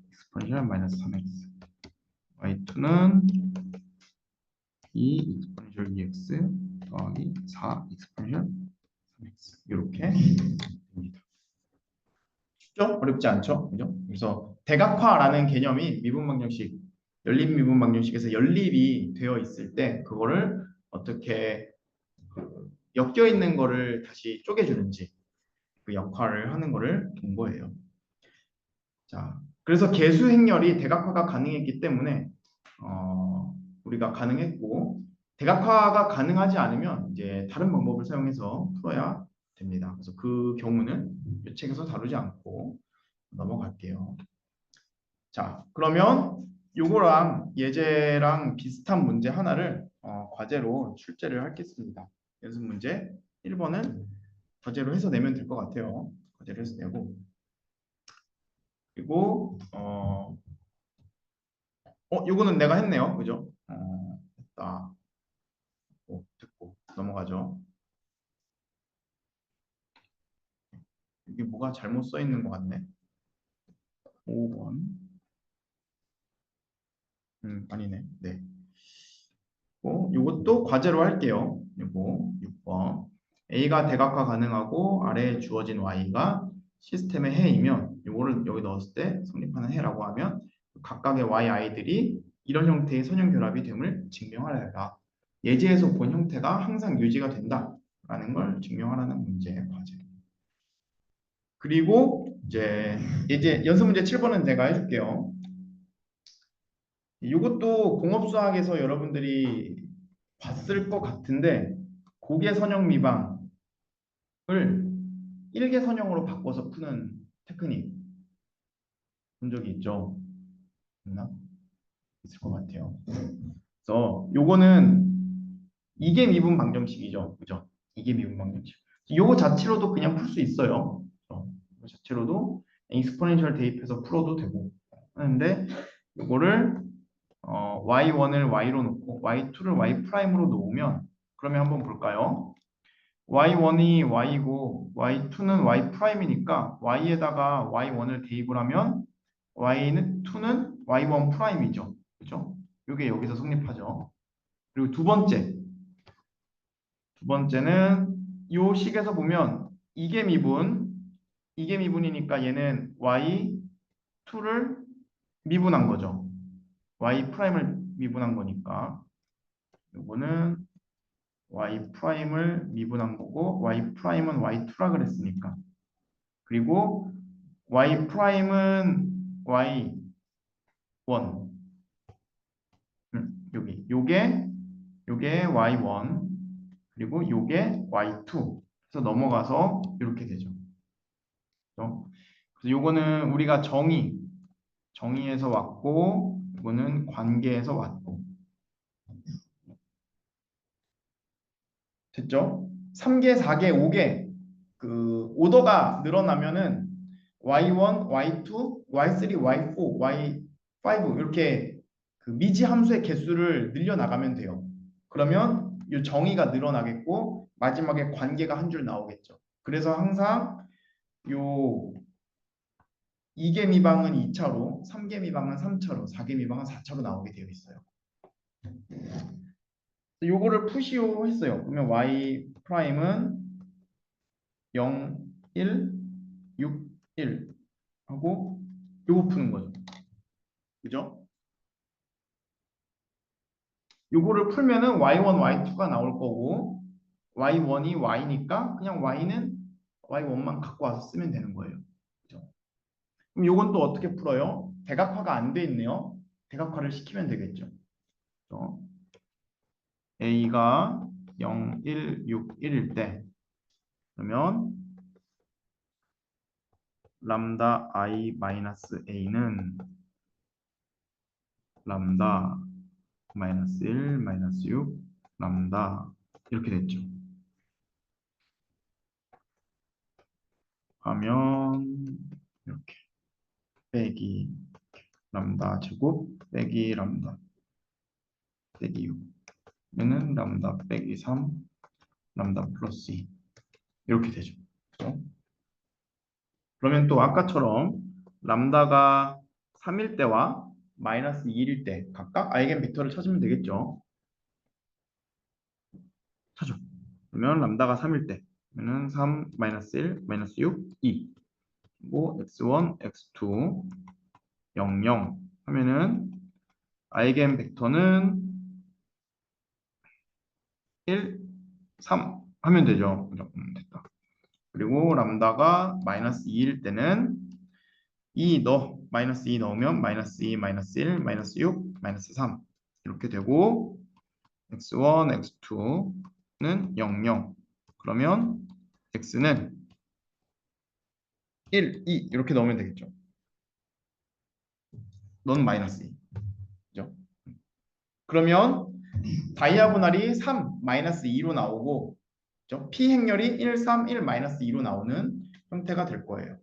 exponential 마이너스 3x y2는 2 exponential 2x 더하기 4 exponential 3x 이렇게 됩니다. 쉽죠? 어렵지 않죠? 그죠? 그래서 대각화라는 개념이 미분방정식, 연립 미분방정식에서 연립이 되어 있을 때 그거를 어떻게 엮여 있는 거를 다시 쪼개주는지 그 역할을 하는 거를 본 거예요. 자, 그래서 개수 행렬이 대각화가 가능했기 때문에 우리가 가능했고 대각화가 가능하지 않으면 이제 다른 방법을 사용해서 풀어야 됩니다. 그래서 그 경우는 이 책에서 다루지 않고 넘어갈게요. 자, 그러면 요거랑 예제랑 비슷한 문제 하나를 과제로 출제를 하겠습니다. 연습 문제 1번은 과제로 해서 내면 될 것 같아요. 과제로 해서 내고 그리고 요거는 내가 했네요. 그죠? 됐다. 됐고 넘어가죠. 이게 뭐가 잘못 써 있는 것 같네. 5번. 아니네. 네. 요것도 과제로 할게요. 요거 6번. A가 대각화 가능하고 아래에 주어진 Y가 시스템의 해이면 요거를 여기 넣었을 때 성립하는 해라고 하면 각각의 Yi들이 이런 형태의 선형 결합이 됨을 증명하라. 예제에서 본 형태가 항상 유지가 된다라는 걸 증명하라는 문제 과제. 그리고 이제 연습 문제 7번은 제가 해줄게요. 이것도 공업수학에서 여러분들이 봤을 것 같은데 고개 선형 미방을 일개 선형으로 바꿔서 푸는 테크닉 본 적이 있죠? 있나? 있을 것 같아요. 그래서 요거는 이계 미분 방정식이죠. 그죠? 이계 미분 방정식. 요거 자체로도 그냥 풀 수 있어요. 이거 자체로도 익스포넨셜 대입해서 풀어도 되고 하는데 요거를 y1을 y로 놓고 y2를 y 프라임으로 놓으면 그러면 한번 볼까요? y1이 y고 y2는 y 프라임이니까 y에다가 y1을 대입을 하면 y2는 y1 프라임이죠. 그죠? 이게 여기서 성립하죠. 그리고 두 번째는 이 식에서 보면 이게 미분이니까 얘는 y2를 미분한 거죠. y 프라임을 미분한 거니까 이거는 y 프라임을 미분한 거고 y 프라임은 y2라 그랬으니까 그리고 y 프라임은 y1 요게 y1 그리고 요게 y2 그래서 넘어가서 이렇게 되죠. 그래서 요거는 우리가 정의에서 왔고 이거는 관계에서 왔고 됐죠? 3개, 4개, 5개 그 오더가 늘어나면은 y1, y2, y3, y4, y5 이렇게 그 미지 함수의 개수를 늘려나가면 돼요. 그러면 이 정의가 늘어나겠고 마지막에 관계가 한 줄 나오겠죠. 그래서 항상 요 2개 미방은 2차로, 3개 미방은 3차로, 4개 미방은 4차로 나오게 되어 있어요. 요거를 푸시오 했어요. 그러면 y 프라임은 0, 1, 6, 1 하고 요거 푸는 거죠. 그죠? 요거를 풀면은 y1, y2가 나올 거고 y1이 y니까 그냥 y는 y1만 갖고 와서 쓰면 되는 거예요. 그죠? 그럼 요건 또 어떻게 풀어요? 대각화가 안 돼 있네요. 대각화를 시키면 되겠죠. 그죠? a가 0, 1, 6, 1일 때 그러면 람다 i 마이너스 a는 람다 마이너스 1 마이너스 6 람다 이렇게 됐죠. 하면 이렇게 빼기 람다 제곱 빼기 람다 빼기 6 얘는 람다 빼기 3 람다 플러스 2 이렇게 되죠. 그죠? 그러면 또 아까처럼 람다가 3일 때와 마이너스 2일 때 각각 아이겐 벡터를 찾으면 되겠죠. 찾죠. 그러면 람다가 3일 때 그러면 3 마이너스 1 마이너스 6 2 그리고 x1 x2 0 0 하면은 아이겐 벡터는 1 3 하면 되죠. 그죠? 됐다. 그리고 람다가 마이너스 2일 때는 2 마이너스 2 넣으면 마이너스 2 마이너스 1 마이너스 6 마이너스 3 이렇게 되고 x1 x2는 0 0 그러면 x는 1 2 이렇게 넣으면 되겠죠. 넌 마이너스 2 그죠? 그러면 다이아고날이 3 마이너스 2로 나오고 그죠? p 행렬이 1 3 1 마이너스 2로 나오는 형태가 될 거예요.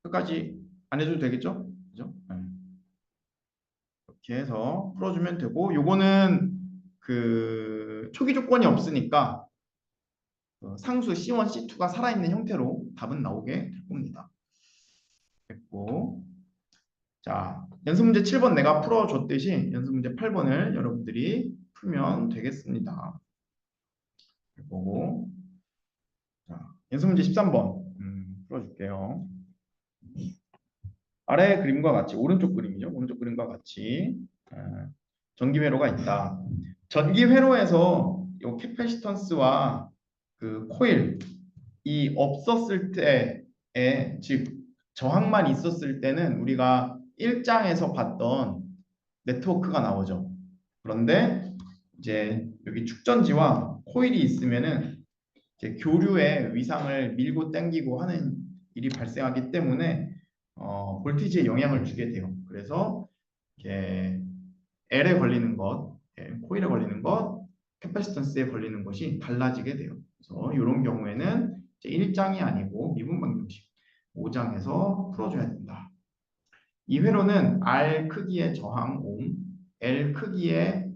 끝까지 안 해줘도 되겠죠? 그죠? 네. 이렇게 해서 풀어주면 되고 요거는 그 초기 조건이 없으니까 상수 C1, C2가 살아있는 형태로 답은 나오게 될 겁니다. 됐고 자 연습 문제 7번 내가 풀어줬듯이 연습 문제 8번을 여러분들이 풀면 되겠습니다. 보고 자, 연습 문제 13번 풀어줄게요. 아래 그림과 같이 오른쪽 그림이죠. 오른쪽 그림과 같이 전기 회로가 있다. 전기 회로에서 이 캐패시턴스와 그 코일이 없었을 때에 즉 저항만 있었을 때는 우리가 1장에서 봤던 네트워크가 나오죠. 그런데 이제 여기 축전지와 코일이 있으면은 이제 교류의 위상을 밀고 당기고 하는 일이 발생하기 때문에 볼티지에 영향을 주게 돼요. 그래서 이렇게 L에 걸리는 것, 코일에 걸리는 것, 캐패시턴스에 걸리는 것이 달라지게 돼요. 그래서 이런 경우에는 이제 1장이 아니고 미분 방정식 5장에서 풀어줘야 된다. 이 회로는 R 크기의 저항 오hm, L 크기의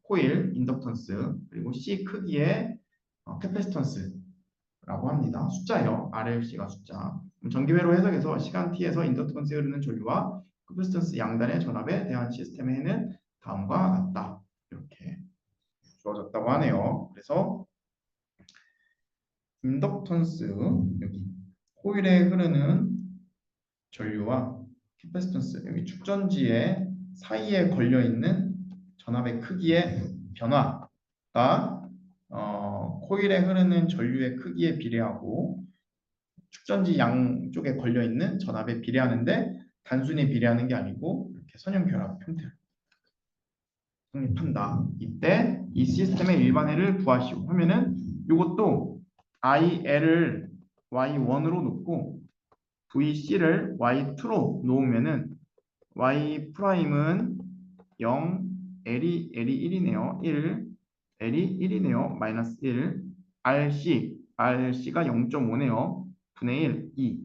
코일 인덕턴스 그리고 C 크기의 캐패시턴스라고 합니다. 숫자예요. RLC가 숫자. 전기회로 해석에서 시간 t에서 인덕턴스에 흐르는 전류와 캐패시턴스 양단의 전압에 대한 시스템의 해는 다음과 같다. 이렇게 주어졌다고 하네요. 그래서 인덕턴스 여기 코일에 흐르는 전류와 캐패시턴스 여기 축전지의 사이에 걸려 있는 전압의 크기의 변화가 코일에 흐르는 전류의 크기에 비례하고 축전지 양쪽에 걸려 있는 전압에 비례하는데 단순히 비례하는 게 아니고 이렇게 선형 결합 형태로 성립한다. 이때 이 시스템의 일반해를 구하시오 하면은 이것도 IL을 Y1으로 놓고 VC를 Y2로 놓으면은 Y 프라임은 0, L이 1이네요. 1, L이 1이네요. 마이너스 1, RC가 0.5네요. 분의 1, 2,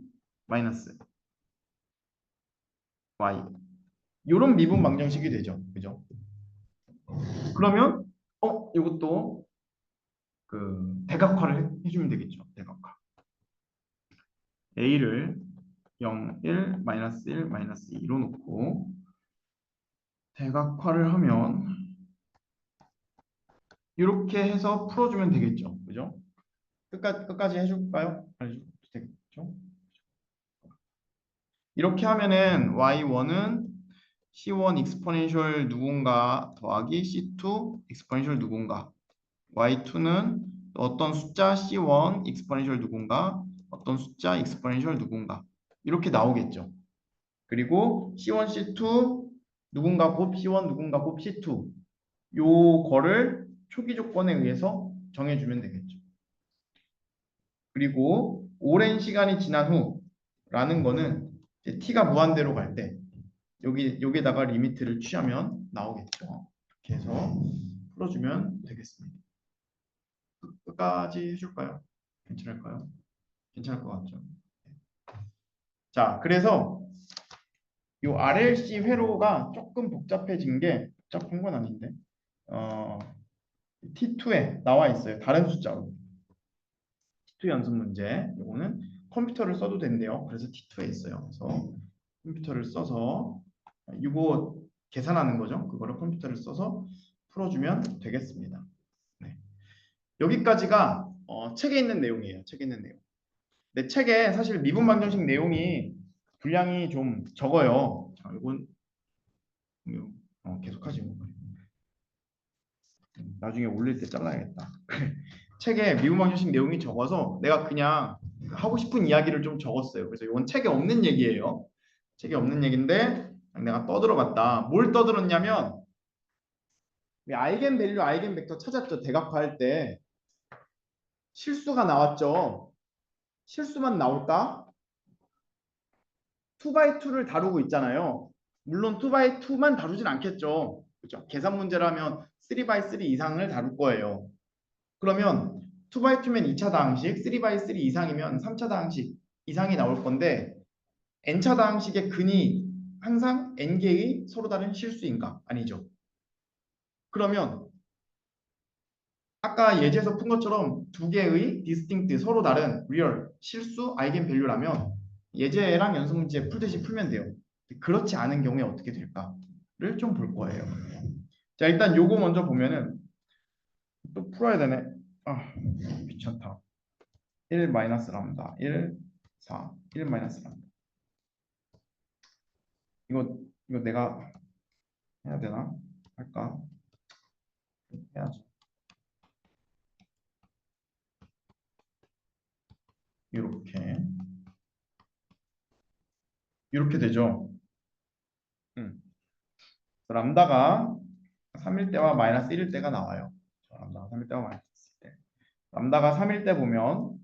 마이너스 Y. 이런 미분 방정식이 되죠. 그죠? 그러면 이것도 그 대각화를 해주면 되겠죠. 대각화. A를 0, 1, 마이너스 1, 마이너스 2로 놓고 대각화를 하면 이렇게 해서 풀어주면 되겠죠. 그죠? 끝까지 해줄까요? 알려줘도 되겠죠? 이렇게 하면은 y1은 c1 익스포넨셜 누군가 더하기 c2 익스포넨셜 누군가 y2는 어떤 숫자 c1 익스포넨셜 누군가 어떤 숫자 익스포넨셜 누군가 이렇게 나오겠죠. 그리고 c1 c2 누군가 곱 c1 누군가 곱 c2 요거를 초기 조건에 의해서 정해주면 되겠죠. 그리고 오랜 시간이 지난 후라는 거는 이제 t가 무한대로 갈 때 여기다가 리미트를 취하면 나오겠죠. 이렇게 해서 풀어주면 되겠습니다. 끝까지 해줄까요? 괜찮을까요? 괜찮을 것 같죠? 자, 그래서 이 RLC 회로가 조금 복잡해진 게 복잡한 건 아닌데 T2에 나와 있어요. 다른 숫자로. T2 연습 문제. 이거는 컴퓨터를 써도 된대요. 그래서 T2에 있어요. 그래서 컴퓨터를 써서 이거 계산하는 거죠. 그거를 컴퓨터를 써서 풀어주면 되겠습니다. 네. 여기까지가 책에 있는 내용이에요. 책에 있는 내용. 내 책에 사실 미분 방정식 내용이 분량이 좀 적어요. 자, 이건 계속하지 뭐. 나중에 올릴 때 잘라야겠다. 책에 미분 방정식 내용이 적어서 내가 그냥 하고 싶은 이야기를 좀 적었어요. 그래서 이건 책에 없는 얘기예요. 책에 없는 얘기인데 내가 떠들어봤다. 뭘 떠들었냐면 아이겐 밸류, 아이겐 벡터 찾았죠. 대각화할 때 실수가 나왔죠. 실수만 나올까? 2x2를 다루고 있잖아요. 물론 2x2만 다루진 않겠죠. 그렇죠? 계산 문제라면 3x3 이상을 다룰 거예요. 그러면 2x2면 2차 다항식, 3x3 이상이면 3차 다항식 이상이 나올 건데 n차 다항식의 근이 항상 n개의 서로 다른 실수인가? 아니죠. 그러면 아까 예제에서 푼 것처럼 두 개의 디스팅트 서로 다른 리얼 실수 아이겐 밸류라면 예제랑 연습 문제 풀듯이 풀면 돼요. 그렇지 않은 경우에 어떻게 될까를 좀 볼 거예요. 자, 일단 요거 먼저 보면은 또 풀어야 되네. 아, 귀찮다. 1 마이너스 람다 1 4 1 마이너스 람다 이거 내가 해야 되나? 할까? 해야지. 이렇게 되죠. 람다가 3일 때와 마이너스 1일 때가 나와요. 람다가 3일 때와 마이너스 1일 때. 람다가 3일 때 보면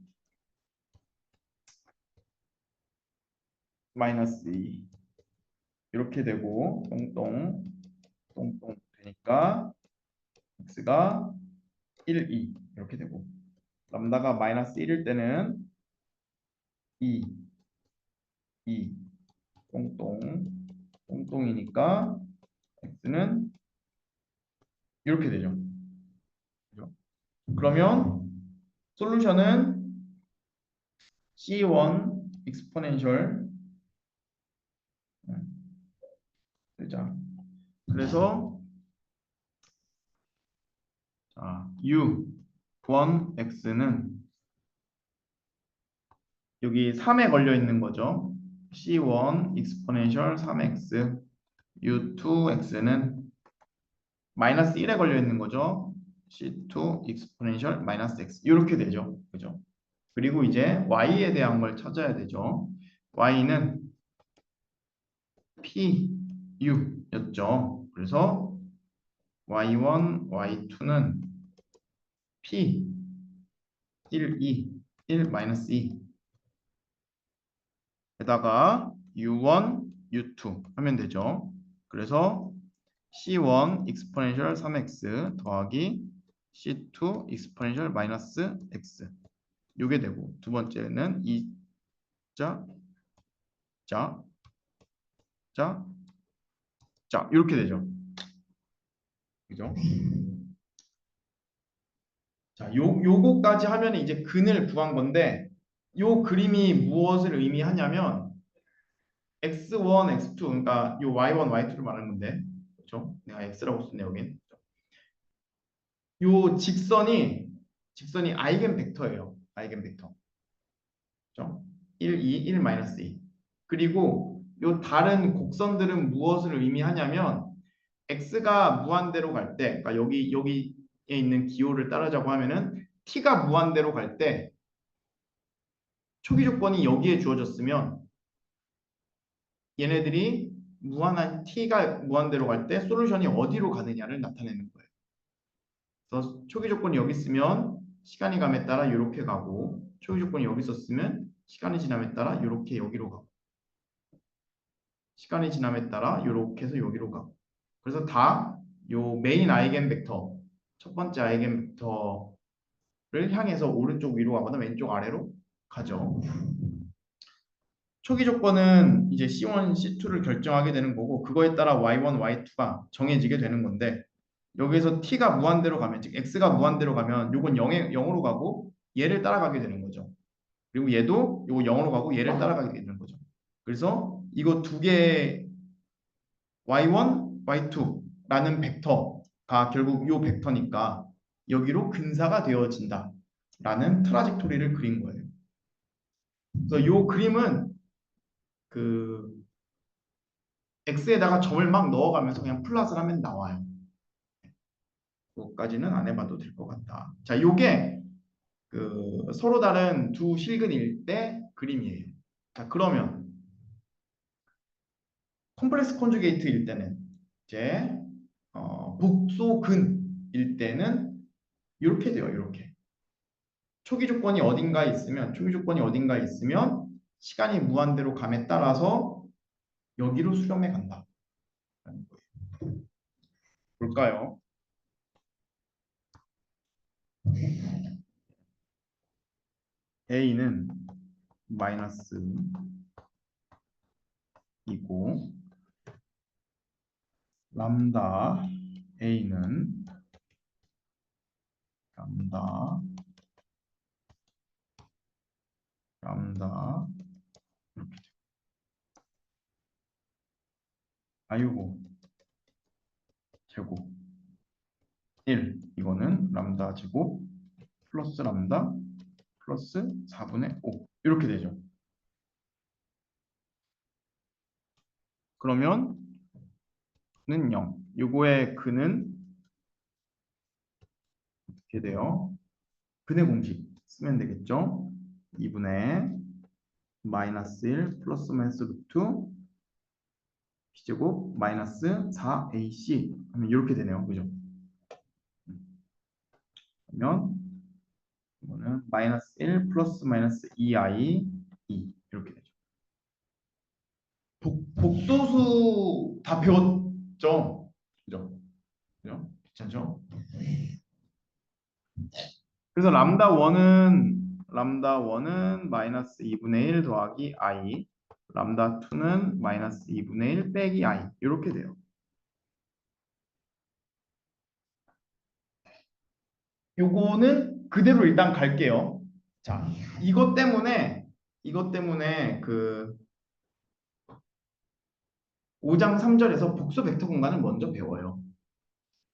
마이너스 2 이렇게 되고 똥똥 되니까 x가 1, 2 이렇게 되고 람다가 마이너스 1일 때는 2, 2 똥똥이니까 x는 이렇게 되죠. 그죠? 그러면 솔루션은 C1 exponential 되자. 그래서 자, U1x는 여기 3에 걸려 있는 거죠. C1 exponential 3x U2x는 마이너스 1에 걸려 있는 거죠. C2 exponential 마이너스 x 이렇게 되죠. 그죠? 그리고 이제 y에 대한 걸 찾아야 되죠. y는 PU였죠. 그래서 y1, y2는 P 1, 2, 1, 마이너스 2 에다가 U1, U2 하면 되죠. 그래서 C1 exponential 3x 더하기 C2 exponential 마이너스 x 요게 되고 두 번째는 2자 자 자 자 이렇게 되죠. 그죠? 자, 요거까지 하면 이제 근을 구한 건데 요 그림이 무엇을 의미하냐면 x1, x2 그러니까 요 y1, y2를 말하는 건데 그렇죠? 내가 x라고 썼네 여긴. 요 직선이 아이겐 벡터예요. 아이겐 벡터. 그렇죠? 1, 2, 1 마이너스 2. 그리고 요 다른 곡선들은 무엇을 의미하냐면 x가 무한대로 갈 때, 그러니까 여기에 있는 기호를 따르자고 하면은 t가 무한대로 갈 때 초기 조건이 여기에 주어졌으면 얘네들이 무한한 t가 무한대로 갈 때 솔루션이 어디로 가느냐를 나타내는 거예요. 그래서 초기 조건이 여기 있으면 시간이 감에 따라 이렇게 가고 초기 조건이 여기 있었으면 시간이 지남에 따라 이렇게 여기로 가고 시간이 지남에 따라 이렇게 해서 여기로 가고 그래서 다 요 메인 아이겐 벡터 첫 번째 아이겐 벡터를 향해서 오른쪽 위로 가거나 왼쪽 아래로 가죠. 초기 조건은 이제 C1, C2를 결정하게 되는 거고 그거에 따라 Y1, Y2가 정해지게 되는 건데 여기서 t가 무한대로 가면 즉 x가 무한대로 가면 요건 0으로 가고 얘를 따라가게 되는 거죠. 그리고 얘도 요거 0으로 가고 얘를 따라가게 되는 거죠. 그래서 이거 두 개의 y1, y2라는 벡터가 결국 요 벡터니까 여기로 근사가 되어진다 라는 트라젝토리를 그린 거예요. 그래서 요 그림은 그 x에다가 점을 막 넣어가면서 그냥 플러스를 하면 나와요. 그거까지는 안 해봐도 될 것 같다. 자, 요게 그 서로 다른 두 실근일 때 그림이에요. 자, 그러면 컴플렉스 컨주게이트일 때는 이제 복소근일 때는 이렇게 돼요. 이렇게 초기 조건이 어딘가에 있으면 시간이 무한대로 감에 따라서 여기로 수렴해 간다. 볼까요? A는 마이너스 이고 람다 A는 람다 이렇게 아이고 제곱 1 이거는 람다 제곱 플러스 람다 플러스 4분의 5 이렇게 되죠. 그러면 는 0 요거의 근은 어떻게 돼요? 근의 공식 쓰면 되겠죠. 2분의 마이너스 1 플러스 마이너스 루트 b제곱 마이너스 4ac 하면 이렇게 되네요. 그죠? 그러면 이거는 마이너스 1 플러스 마이너스 2i 2 이렇게 되죠. 복도수 다 배웠죠? 그죠? 그죠? 괜찮죠? 그래서 람다 1은 마이너스 2분의 1 더하기 i 람다 2는 마이너스 2분의 1 빼기 i 이렇게 돼요. 요거는 그대로 일단 갈게요. 자, 이것 때문에 그 5장 3절에서 복수 벡터 공간을 먼저 배워요.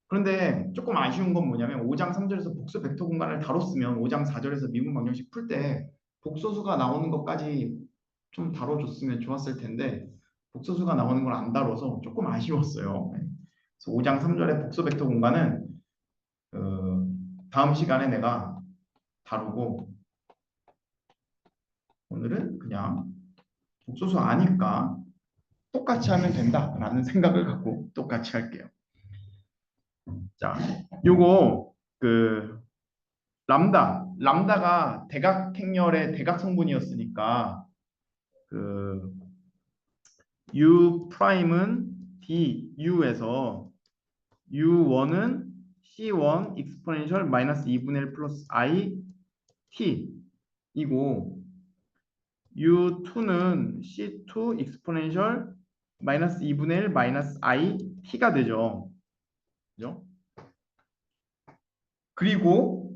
그런데 조금 아쉬운 건 뭐냐면 5장 3절에서 복수 벡터 공간을 다뤘으면 5장 4절에서 미분 방정식 풀 때 복소수가 나오는 것까지 좀 다뤄줬으면 좋았을 텐데 복소수가 나오는 걸 안 다뤄서 조금 아쉬웠어요. 그래서 5장 3절의 복수 벡터 공간은 다음 시간에 내가 다루고 오늘은 그냥 복소수 아니까 똑같이 하면 된다라는 생각을 갖고 똑같이 할게요. 자, 요거 그 람다가 대각행렬의 대각 성분이었으니까 그 U 프라임은 DU에서 U1은 C1 익스포넨셜 마이너스 2분의 1 플러스 I T 이고 U2는 C2 익스포넨셜 마이너스 2분의 1 마이너스 I T가 되죠. 그죠? 그리고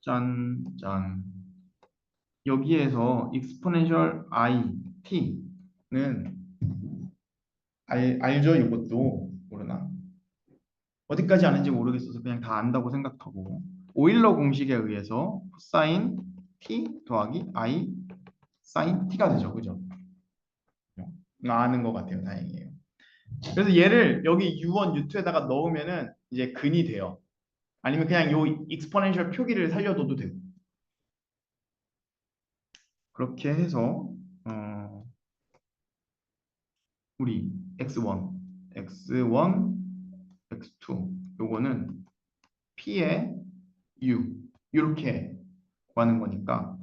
짠 여기에서 익스포넨셜 I T는 알죠? 이것도 모르나? 어디까지 아는지 모르겠어서 그냥 다 안다고 생각하고 오일러 공식에 의해서 코사인 t 더하기 i 사인 t가 되죠. 그죠? 아는 것 같아요. 다행이에요. 그래서 얘를 여기 u1, u2에다가 넣으면은 이제 근이 돼요. 아니면 그냥 요 익스포넨셜 표기를 살려둬도 되고 그렇게 해서 우리 x1, x2 요거는 P에 U 이렇게 구하는 거니까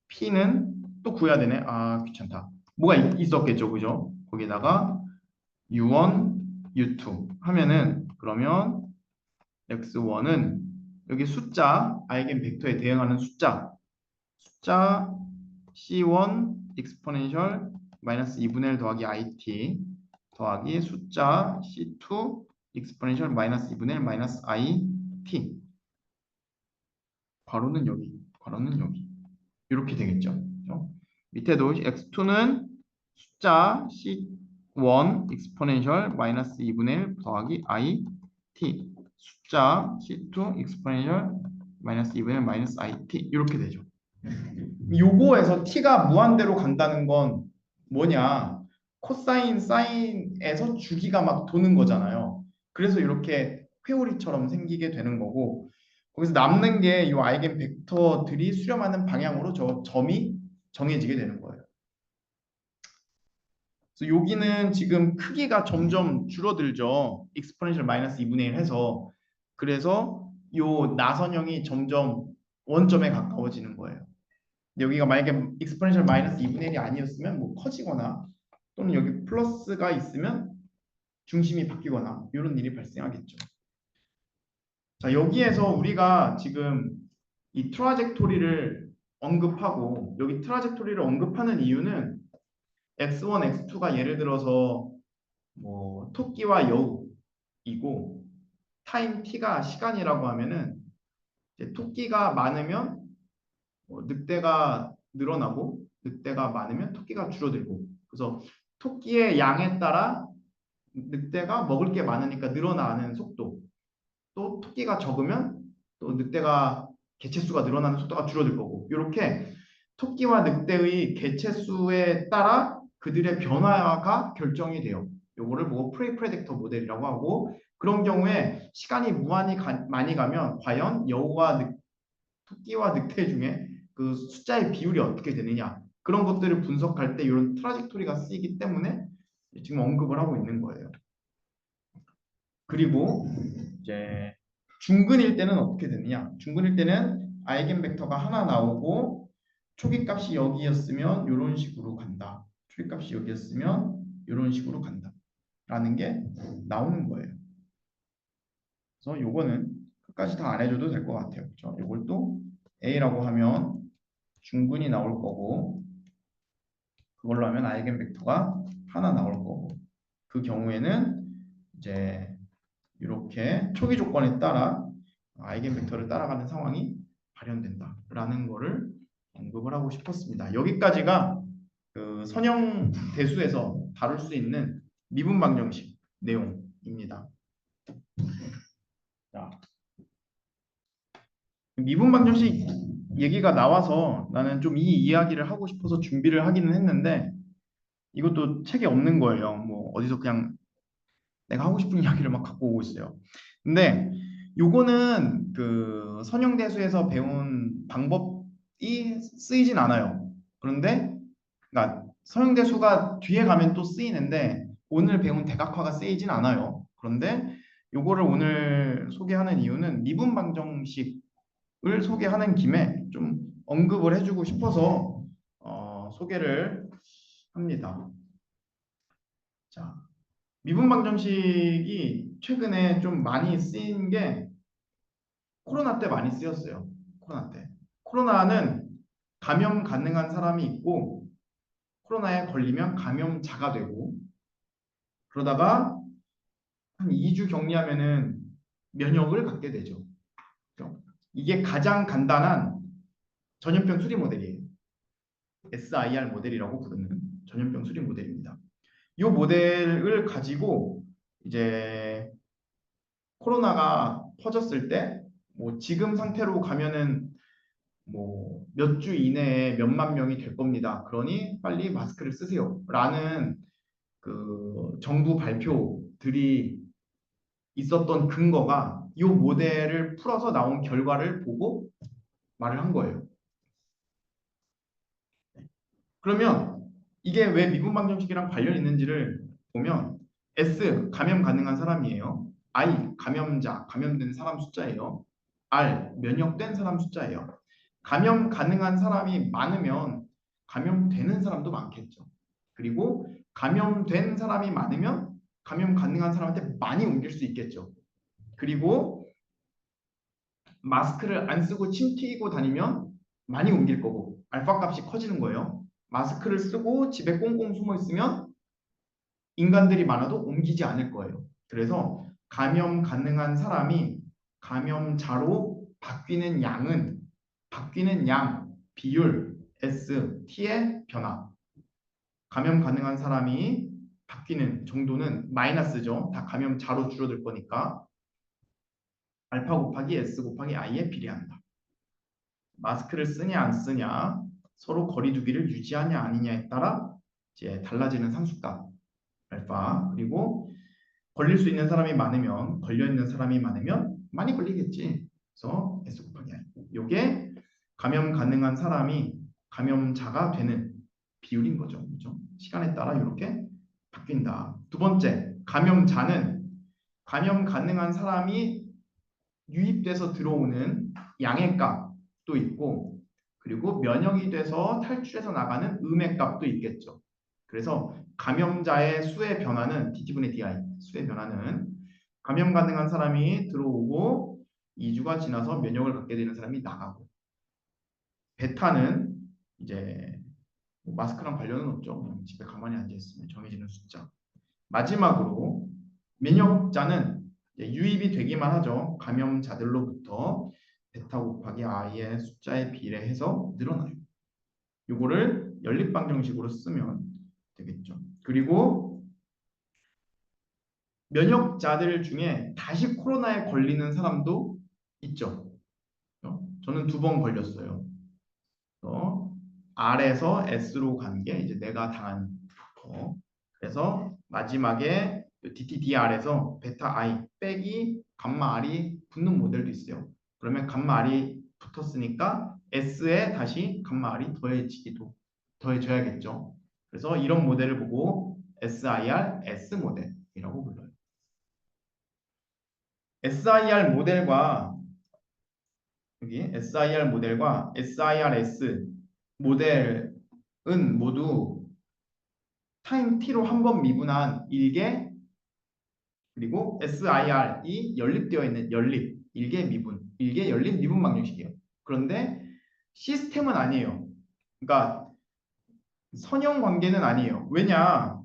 P는 또 구해야 되네. 아 귀찮다. 뭐가 있었겠죠, 그죠? 거기다가 U1, U2 하면은 그러면 X1은 여기 숫자 아이겐 벡터에 대응하는 숫자 C1 익스포넨셜 마이너스 2분의 1 더하기 IT 더하기 숫자 C2 익스포넨셜 마이너스 2분의 1 마이너스 IT 괄호는 여기 이렇게 되겠죠. 그죠? 밑에도 x2는 숫자 c1 익스포넨셜 마이너스 2분의 1 더하기 it 숫자 c2 익스포넨셜 마이너스 2분의 1 마이너스 it 이렇게 되죠. 요거에서 t가 무한대로 간다는 건 뭐냐? 코사인, 사인에서 주기가 막 도는 거잖아요. 그래서 이렇게 회오리처럼 생기게 되는 거고 거기서 남는 게 이 아이겐 벡터들이 수렴하는 방향으로 저 점이 정해지게 되는 거예요. 그래서 여기는 지금 크기가 점점 줄어들죠. 익스포넨셜 마이너스 2분의 1 해서 그래서 요 나선형이 점점 원점에 가까워지는 거예요. 여기가 만약에 익스포넨셜 마이너스 2분의 1이 아니었으면 뭐 커지거나 또는 여기 플러스가 있으면 중심이 바뀌거나 이런 일이 발생하겠죠. 자, 여기에서 우리가 지금 이 트라젝토리를 언급하고 여기 트라젝토리를 언급하는 이유는 x1, x2가 예를 들어서 뭐 토끼와 여우이고 타임 t가 시간이라고 하면은 이제 토끼가 많으면 늑대가 늘어나고 늑대가 많으면 토끼가 줄어들고 그래서 토끼의 양에 따라 늑대가 먹을 게 많으니까 늘어나는 속도 또 토끼가 적으면 또 늑대가 개체수가 늘어나는 속도가 줄어들 거고 이렇게 토끼와 늑대의 개체수에 따라 그들의 변화가 결정이 돼요. 요거를 뭐 프레이 프레딕터 모델이라고 하고 그런 경우에 시간이 무한히 많이 가면 과연 토끼와 늑대 중에 그 숫자의 비율이 어떻게 되느냐 그런 것들을 분석할 때 이런 트라젝토리가 쓰이기 때문에 지금 언급을 하고 있는 거예요. 그리고 이제 중근일 때는 어떻게 되느냐? 중근일 때는 아이겐 벡터가 하나 나오고 초기 값이 여기였으면 이런 식으로 간다. 초기 값이 여기였으면 이런 식으로 간다. 라는 게 나오는 거예요. 그래서 요거는 끝까지 다 안 해줘도 될 것 같아요. 그렇죠? 요걸 또 A라고 하면 중근이 나올 거고 그걸로 하면 아이겐 벡터가 하나 나올 거고 그 경우에는 이제 이렇게 초기 조건에 따라 아이겐 벡터를 따라가는 상황이 발현된다라는 거를 언급을 하고 싶었습니다. 여기까지가 그 선형 대수에서 다룰 수 있는 미분 방정식 내용입니다. 자, 미분 방정식 얘기가 나와서 나는 좀 이 이야기를 하고 싶어서 준비를 하기는 했는데 이것도 책에 없는 거예요. 뭐 어디서 그냥 내가 하고 싶은 이야기를 막 갖고 오고 있어요. 근데 요거는 그 선형대수에서 배운 방법이 쓰이진 않아요. 그런데 그러니까 선형대수가 뒤에 가면 또 쓰이는데 오늘 배운 대각화가 쓰이진 않아요. 그런데 요거를 오늘 소개하는 이유는 미분 방정식을 소개하는 김에 좀 언급을 해주고 싶어서 소개를 합니다. 자, 미분 방정식이 최근에 좀 많이 쓰인 게 코로나 때 많이 쓰였어요. 코로나 때. 코로나는 감염 가능한 사람이 있고 코로나에 걸리면 감염자가 되고 그러다가 한 2주 격리하면은 면역을 갖게 되죠. 그렇죠? 이게 가장 간단한 전염병 수리 모델이에요. SIR 모델이라고 부르는 전염병 수리 모델입니다. 이 모델을 가지고 이제 코로나가 퍼졌을 때 뭐 지금 상태로 가면은 뭐 몇 주 이내에 몇만 명이 될 겁니다. 그러니 빨리 마스크를 쓰세요. 라는 그 정부 발표들이 있었던 근거가 이 모델을 풀어서 나온 결과를 보고 말을 한 거예요. 그러면 이게 왜 미분 방정식이랑 관련 있는지를 보면 S 감염 가능한 사람이에요. I 감염자 감염된 사람 숫자예요. R, 면역된 사람 숫자예요. 감염 가능한 사람이 많으면 감염되는 사람도 많겠죠. 그리고 감염된 사람이 많으면 감염 가능한 사람한테 많이 옮길 수 있겠죠. 그리고 마스크를 안 쓰고 침 튀기고 다니면 많이 옮길 거고 알파 값이 커지는 거예요. 마스크를 쓰고 집에 꽁꽁 숨어 있으면 인간들이 많아도 옮기지 않을 거예요. 그래서 감염 가능한 사람이 감염자로 바뀌는 양, 비율, S, T의 변화. 감염 가능한 사람이 바뀌는 정도는 마이너스죠. 다 감염자로 줄어들 거니까 알파 곱하기 S 곱하기 I에 비례한다. 마스크를 쓰냐 안 쓰냐, 서로 거리 두기를 유지하냐 아니냐에 따라 이제 달라지는 상수값 알파. 그리고 걸릴 수 있는 사람이 많으면 걸려 있는 사람이 많으면 많이 걸리겠지. 그래서 S 곱하기 I. 요게 감염 가능한 사람이 감염자가 되는 비율인 거죠. 그죠? 시간에 따라 이렇게 바뀐다. 두 번째, 감염자는 감염 가능한 사람이 유입돼서 들어오는 양의 값도 있고 그리고 면역이 돼서 탈출해서 나가는 음의 값도 있겠죠. 그래서 감염자의 수의 변화는 DT분의 DI 수의 변화는 감염 가능한 사람이 들어오고 2주가 지나서 면역을 갖게 되는 사람이 나가고 베타는 이제 뭐 마스크랑 관련은 없죠. 그냥 집에 가만히 앉아 있으면 정해지는 숫자. 마지막으로 면역자는 유입이 되기만 하죠. 감염자들로부터 베타 곱하기 i의 숫자에 비례해서 늘어나요. 이거를 연립방정식으로 쓰면 되겠죠. 그리고 면역자들 중에 다시 코로나에 걸리는 사람도 있죠. 저는 2번 걸렸어요. R에서 S로 간 게 이제 내가 당한 거. 그래서 마지막에 DTDR에서 베타 I 빼기 감마 R이 붙는 모델도 있어요. 그러면 감마 R이 붙었으니까 S에 다시 감마 R이 더해져야겠죠. 그래서 이런 모델을 보고 SIR S 모델이라고 불러요. SIR 모델과 여기 SIR 모델과 SIRS 모델은 모두 타임 t로 한 번 미분한 일개 그리고 SIR이 연립되어 있는 일개 연립 미분 방정식이에요. 그런데 시스템은 아니에요. 그러니까 선형 관계는 아니에요. 왜냐?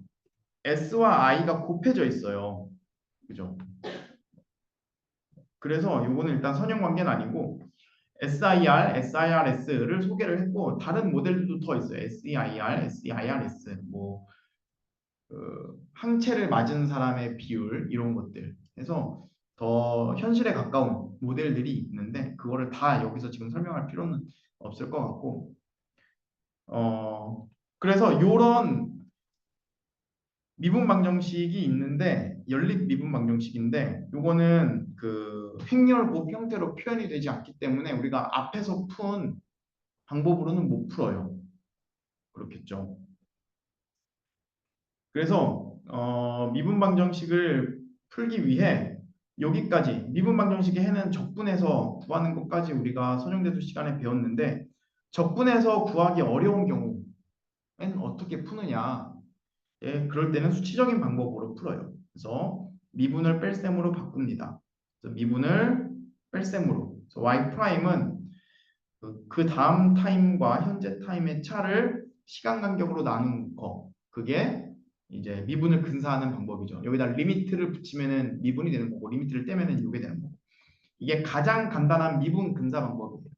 S와 I가 곱해져 있어요. 그죠? 그래서 이거는 일단 선형 관계는 아니고 SIR, SIRS를 소개를 했고 다른 모델도 더 있어요. SEIR, SEIRS 항체를 맞은 사람의 비율 이런 것들 해서 더 현실에 가까운 모델들이 있는데 그거를 다 여기서 지금 설명할 필요는 없을 것 같고 그래서 이런 미분 방정식이 있는데 연립 미분 방정식인데 요거는 그 횡렬곱 형태로 표현이 되지 않기 때문에 우리가 앞에서 푼 방법으로는 못 풀어요. 그렇겠죠. 그래서 미분 방정식을 풀기 위해 여기까지 미분 방정식의 해는 적분해서 구하는 것까지 우리가 선형대수 시간에 배웠는데 적분해서 구하기 어려운 경우엔 어떻게 푸느냐? 예, 그럴 때는 수치적인 방법으로 풀어요. 그래서 미분을 뺄셈으로 바꿉니다. 그래서 미분을 뺄셈으로. 그래서 y 프라임은 그 다음 타임과 현재 타임의 차를 시간 간격으로 나눈 거. 그게 이제 미분을 근사하는 방법이죠. 여기다 리미트를 붙이면은 미분이 되는 거고 리미트를 떼면은 이게 되는 거고. 이게 가장 간단한 미분 근사 방법이에요.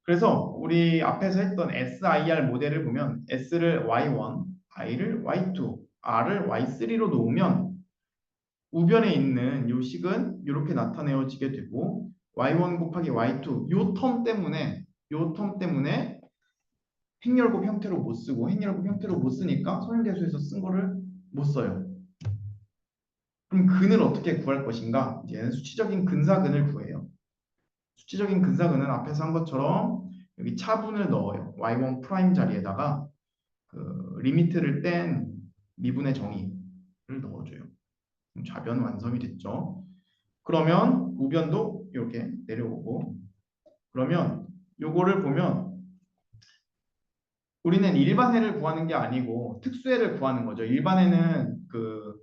그래서 우리 앞에서 했던 SIR 모델을 보면 S를 Y1, I를 Y2, R을 Y3로 놓으면 우변에 있는 요 식은 이렇게 나타내어지게 되고 Y1 곱하기 Y2 요 텀 때문에 행렬곱 형태로 못 쓰고 행렬곱 형태로 못 쓰니까 선행대수에서 쓴 거를 못 써요. 그럼 근을 어떻게 구할 것인가? 이제 수치적인 근사근을 구해요. 수치적인 근사근은 앞에서 한 것처럼 여기 차분을 넣어요. y1 프라임 자리에다가 그 리미트를 뗀 미분의 정의를 넣어줘요. 그럼 좌변 완성이 됐죠. 그러면 우변도 이렇게 내려오고 그러면 요거를 보면 우리는 일반해를 구하는 게 아니고 특수해를 구하는 거죠. 일반해는 그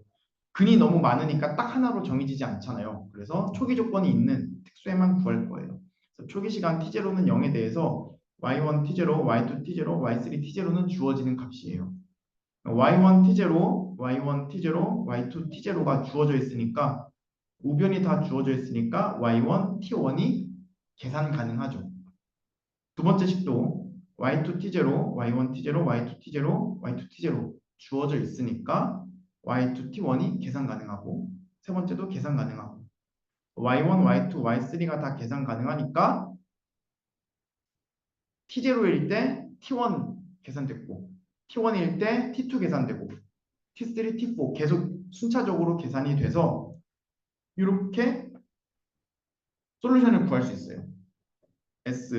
근이 너무 많으니까 딱 하나로 정해지지 않잖아요. 그래서 초기 조건이 있는 특수해만 구할 거예요. 그래서 초기 시간 t0는 0에 대해서 y1 t0, y2 t0, y3 t0는 주어지는 값이에요. y1 t0, y1 t0, y2 t0가 주어져 있으니까 우변이 다 주어져 있으니까 y1 t1이 계산 가능하죠. 두 번째 식도 y2 t0, y1 t0, y2 t0, y2 t0 주어져 있으니까 y2 t1이 계산 가능하고 세 번째도 계산 가능하고 y1, y2, y3가 다 계산 가능하니까 t0일 때 t1 계산됐고 t1일 때 t2 계산되고 t3, t4 계속 순차적으로 계산이 돼서 이렇게 솔루션을 구할 수 있어요. S,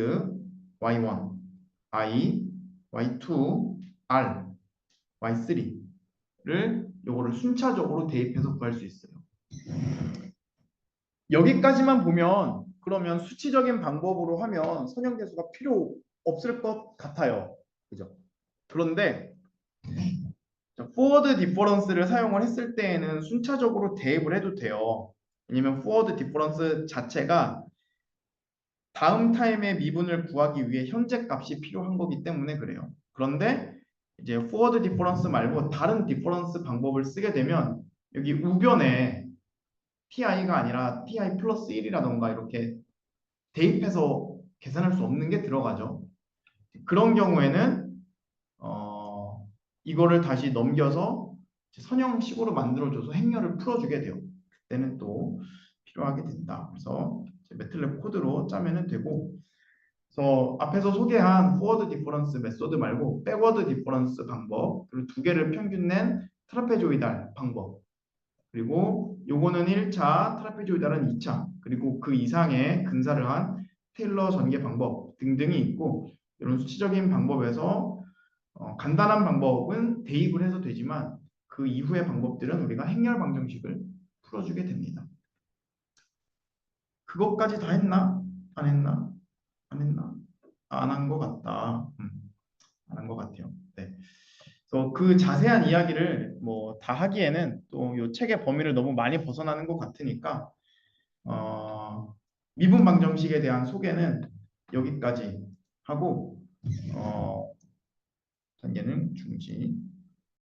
y1, i, y2, r, y3를 요거를 순차적으로 대입해서 구할 수 있어요. 여기까지만 보면 그러면 수치적인 방법으로 하면 선형대수가 필요 없을 것 같아요. 그죠? 그런데 포워드 디퍼런스를 사용을 했을 때에는 순차적으로 대입을 해도 돼요. 왜냐면 포워드 디퍼런스 자체가 다음 타임의 미분을 구하기 위해 현재 값이 필요한 거기 때문에 그래요. 그런데 이제 포워드 디퍼런스 말고 다른 디퍼런스 방법을 쓰게 되면 여기 우변에 ti가 아니라 ti 플러스 1이라던가 이렇게 대입해서 계산할 수 없는 게 들어가죠. 그런 경우에는 이거를 다시 넘겨서 선형식으로 만들어줘서 행렬을 풀어주게 돼요. 그때는 또 필요하게 된다. 그래서 매틀랩 코드로 짜면 되고 그래서 앞에서 소개한 포워드 디퍼런스 메소드 말고 백워드 디퍼런스 방법 그리고 두 개를 평균 낸 트라페조이달 방법 그리고 요거는 1차 트라페조이달은 2차 그리고 그 이상의 근사를 한 테일러 전개 방법 등등이 있고 이런 수치적인 방법에서 간단한 방법은 대입을 해서 되지만 그 이후의 방법들은 우리가 행렬 방정식을 풀어주게 됩니다. 그것까지 다 했나? 안 했나? 안 했나? 안 한 것 같다. 안 한 것 같아요. 네. 그래서 그 자세한 이야기를 뭐 다 하기에는 또 이 책의 범위를 너무 많이 벗어나는 것 같으니까 미분 방정식에 대한 소개는 여기까지 하고 단계는 중지.